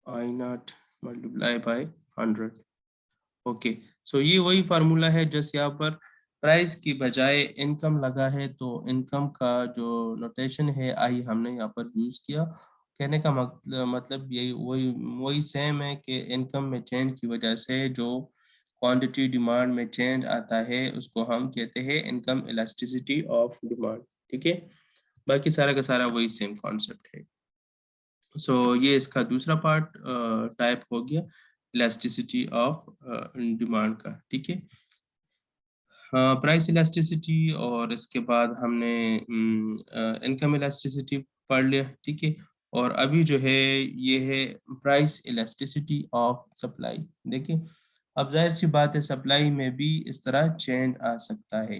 I naught multiply by 100। Okay, so ये वही फार्मूला है जैसे यहाँ पर प्राइस की बजाय इनकम लगा है, तो इनकम का जो नोटेशन है आई हमने यहाँ पर यूज किया। कहने का मतलब यही वही वही सेम है कि इनकम में चेंज की वजह से जो क्वांटिटी डिमांड में चेंज आता है उसको हम कहते हैं इनकम इलास्टिसिटी ऑफ डिमांड, ठीक है। बाकी सारा का सारा वही सेम कॉन्सेप्ट है। सो ये इसका दूसरा पार्ट टाइप हो गया इलास्टिसिटी ऑफ डिमांड का, ठीक है। प्राइस इलास्टिसिटी और इसके बाद हमने इनकम इलास्टिसिटी पढ़ लिया, ठीक है। और अभी जो है ये है प्राइस इलास्टिसिटी ऑफ सप्लाई। देखिए अब जाहिर सी बात है सप्लाई में भी इस तरह चेंज आ सकता है,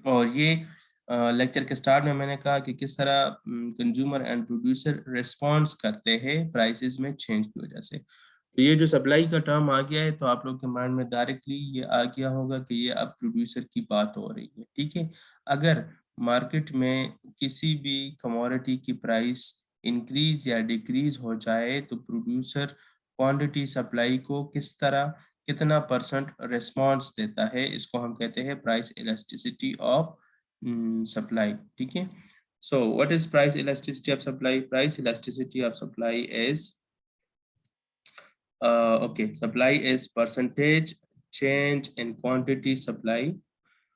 और ये लेक्चर के स्टार्ट में मैंने कहा कि किस तरह कंज्यूमर एंड प्रोड्यूसर रिस्पॉन्स करते हैं प्राइसेस में चेंज की वजह से। तो ये जो सप्लाई का टर्म आ गया है तो आप लोग के माइंड में डायरेक्टली ये आ गया होगा कि ये अब प्रोड्यूसर की बात हो रही है, ठीक है। अगर मार्केट में किसी भी कमोडिटी की प्राइस इंक्रीज या डिक्रीज हो जाए तो प्रोड्यूसर क्वांटिटी सप्लाई को किस तरह कितना परसेंट रिस्पॉन्स देता है, इसको हम कहते हैं प्राइस इलास्टिसिटी ऑफ सप्लाई, ठीक है। So what is price elasticity of supply? Price elasticity of supply is okay, supply is percentage change in quantity supply।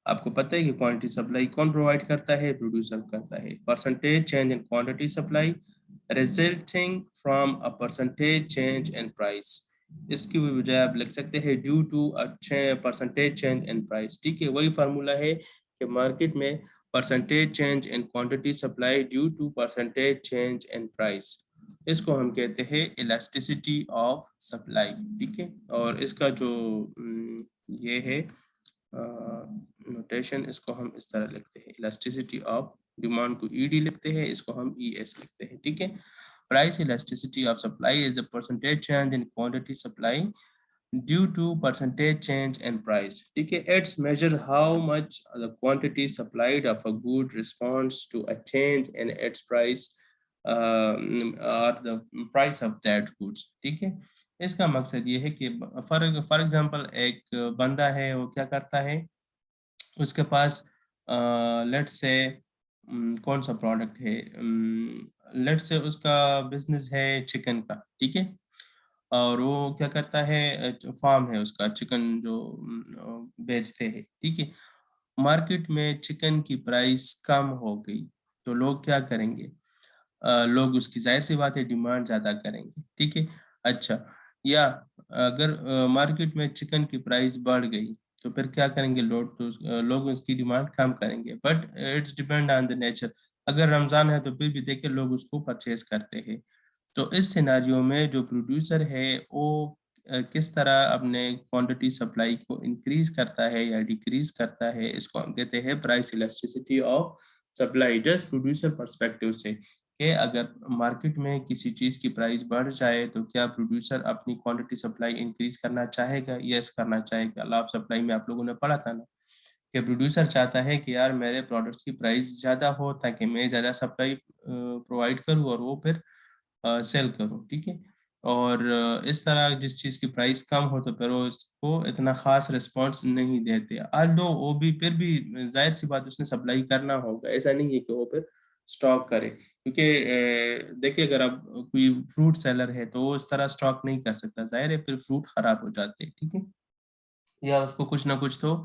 आपको पता है कि क्वांटिटी सप्लाई कौन प्रोवाइड करता है, प्रोड्यूसर करता है। Percentage change in quantity supply resulting from a percentage change in price. इसकी भी बजाय आप लिख सकते हैं due to a percentage change in price, ठीक है। वही फार्मूला है कि मार्केट में percentage change in quantity supply due to percentage change in price, इसको हम कहते हैं इलास्टिसिटी ऑफ सप्लाई, ठीक है। और इसका जो ये है नोटेशन, इसको हम इस तरह लिखते हैं इलास्टिसिटी ऑफ डिमांड को ईडी लिखते हैं, इसको हम ईएस लिखते हैं, ठीक है। Price elasticity of supply is the percentage change in quantity supply due to percentage change in price, ठीक है। It's measure how much the quantity supplied of a good response to a change in its price और the price of that goods, ठीक है। इसका मकसद ये है कि फॉर एग्जांपल एक बंदा है, वो क्या करता है, उसके पास लेट्स से कौन सा प्रोडक्ट है, लेट्स से उसका बिजनेस है चिकन का, ठीक है। और वो क्या करता है, फार्म है उसका, चिकन जो बेचते हैं, ठीक है। मार्केट में चिकन की प्राइस कम हो गई तो लोग क्या करेंगे, लोग उसकी जाहिर सी बात है डिमांड ज्यादा करेंगे, ठीक है। अच्छा, या अगर मार्केट में चिकन की प्राइस बढ़ गई तो फिर क्या करेंगे लोग, तो लोग उसकी डिमांड कम करेंगे, but it's depend on the nature. अगर रमजान है तो फिर भी देखिए लोग उसको परचेज करते हैं। तो इस सिनारियो में जो प्रोड्यूसर है वो किस तरह अपने क्वांटिटी सप्लाई को इंक्रीज करता है या डिक्रीज करता है, इसको हम कहते हैं price elasticity of supply, just producer perspective से कि अगर मार्केट में किसी चीज की प्राइस बढ़ जाए तो क्या प्रोड्यूसर अपनी क्वांटिटी सप्लाई इंक्रीज करना चाहेगा, यस करना चाहेगा। लाभ सप्लाई में आप लोगों ने पढ़ा था ना कि प्रोड्यूसर चाहता है कि यार मेरे प्रोडक्ट्स की प्राइस ज्यादा हो ताकि मैं ज्यादा सप्लाई प्रोवाइड करूँ और वो फिर सेल करूँ, ठीक है। और इस तरह जिस चीज़ की प्राइस कम हो तो फिर वो उसको इतना खास रिस्पॉन्स नहीं देते, आल्दो वो भी फिर भी जाहिर सी बात उसने सप्लाई करना होगा, ऐसा नहीं है कि वो फिर स्टॉक करे, क्योंकि देखिए अगर आप कोई फ्रूट सेलर है तो वो इस तरह स्टॉक नहीं कर सकता, जाहिर है फिर फ्रूट खराब हो जाते हैं, ठीक है। या उसको कुछ ना कुछ तो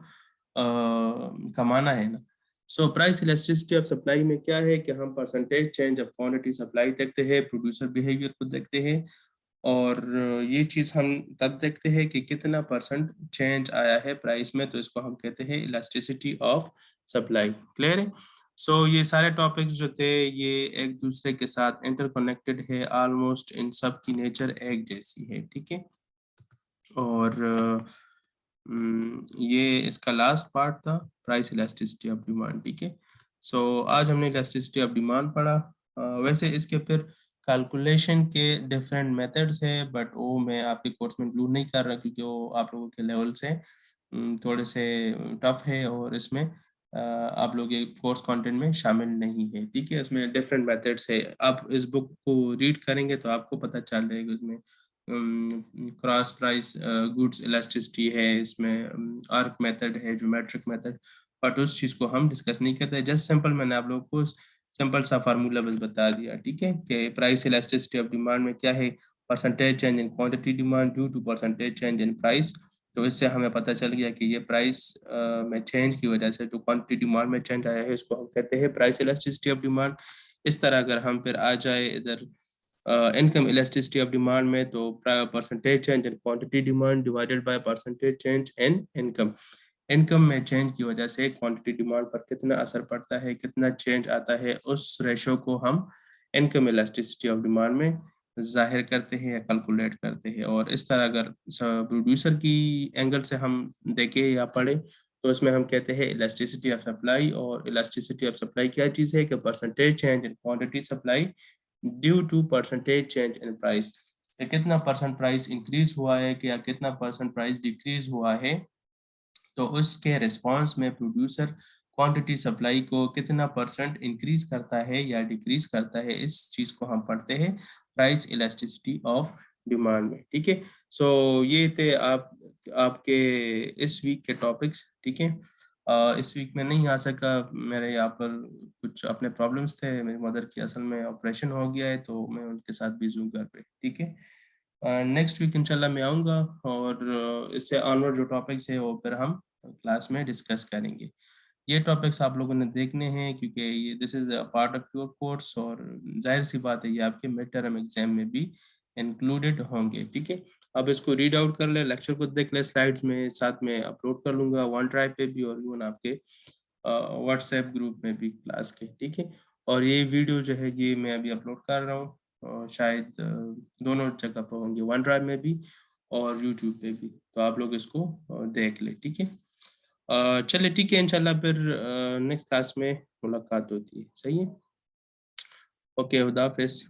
कमाना है ना। So price elasticity of supply में क्या है कि हम percentage change of quantity supply देखते हैं, प्रोड्यूसर बिहेवियर को देखते हैं, और ये चीज हम तब देखते हैं कि कितना परसेंट चेंज आया है प्राइस में, तो इसको हम कहते हैं इलास्टिसिटी ऑफ सप्लाई। क्लियर है। सो ये सारे टॉपिक्स जो थे ये एक दूसरे के साथ इंटरकनेक्टेड है, ऑलमोस्ट इन सब की नेचर एक जैसी है, ठीक है। और ये इसका लास्ट पार्ट था, प्राइस इलास्टिसिटी ऑफ डिमांड। ठीक है, सो आज हमने इलास्टिसिटी ऑफ डिमांड पढ़ा। वैसे इसके फिर कैलकुलेशन के डिफरेंट मेथड्स है, बट वो मैं आपके कोर्स में इंक्लूड नहीं कर रहा क्योंकि वो आप लोगों के लेवल से थोड़े से टफ है, और इसमें आप लोग ये कोर्स कंटेंट में शामिल नहीं है। ठीक है, इसमें डिफरेंट मेथड्स है, आप इस बुक को रीड करेंगे तो आपको पता चल जाएगा। इसमें क्रॉस प्राइस गुड्स इलास्टिसिटी है, इसमें आर्क मेथड है, ज्योमेट्रिक मेथड, बट उस चीज़ को हम डिस्कस नहीं करते। जस्ट सिंपल मैंने आप लोगों को सिंपल सा फार्मूला बस बता दिया। ठीक है, कि प्राइस इलास्टिसिटी ऑफ डिमांड में क्या है, percentage change in quantity demand due to percentage change in price. तो इससे हमें पता चल गया कि ये प्राइस में चेंज की वजह से जो क्वांटिटी डिमांड में चेंज आया है, इसको हम कहते हैं प्राइस इलास्टिसिटी ऑफ डिमांड। इस तरह अगर हम फिर आ जाए इधर इनकम इलास्टिसिटी ऑफ डिमांड में, तो percentage change in quantity demand divided by percentage change in income. Income में चेंज की वजह से क्वांटिटी डिमांड पर कितना असर पड़ता है, कितना चेंज आता है, उस रेशो को हम इनकम इलास्टिसिटी ऑफ डिमांड में जाहिर करते हैं या कैलकुलेट करते हैं। और इस तरह अगर प्रोड्यूसर की एंगल से हम देखें या पढ़ें, तो इसमें हम कहते हैं इलास्टिसिटी ऑफ सप्लाई। और इलास्टिसिटी ऑफ सप्लाई क्या चीज़ है कि percentage change in quantity supply due to percentage change in price. कितना परसेंट प्राइस इंक्रीज हुआ है कि या कितना परसेंट प्राइस डिक्रीज हुआ है, तो उसके रिस्पांस में प्रोड्यूसर क्वांटिटी सप्लाई को कितना परसेंट इंक्रीज करता है या डिक्रीज करता है, इस चीज को हम पढ़ते हैं प्राइस इलास्टिसिटी ऑफ डिमांड में। ठीक है, सो ये थे आपके इस वीक के टॉपिक्स। ठीक है, इस वीक में नहीं आ सका, मेरे यहाँ पर कुछ अपने प्रॉब्लम्स थे, मेरी मदर की असल में ऑपरेशन हो गया है, तो मैं उनके साथ बिजी हूँ घर पे। ठीक है, नेक्स्ट वीक इंशाल्लाह मैं आऊँगा, और इससे ऑनवर्ड जो टॉपिक्स है वो फिर हम क्लास में डिस्कस करेंगे। ये टॉपिक्स आप लोगों ने देखने हैं क्योंकि ये this is a part of your course, और ज़ाहिर सी बात है ये आपके मिड टर्म एग्जाम में भी इंक्लूडेड होंगे। ठीक है, अब इसको रीड आउट कर ले, लेक्चर को देख ले, स्लाइड्स में साथ में अपलोड कर लूँगा वन ड्राइव पे भी और इवन आपके व्हाट्सएप ग्रुप में भी क्लास के। ठीक है, और ये वीडियो जो है ये मैं अभी अपलोड कर रहा हूँ, शायद दोनों जगह पर होंगे, वन ड्राइव में भी और यूट्यूब पे भी, तो आप लोग इसको देख ले। ठीक है, चलिए ठीक है, इंशाल्लाह फिर नेक्स्ट क्लास में मुलाकात होती है। सही है, ओके, खुदा हाफिज़।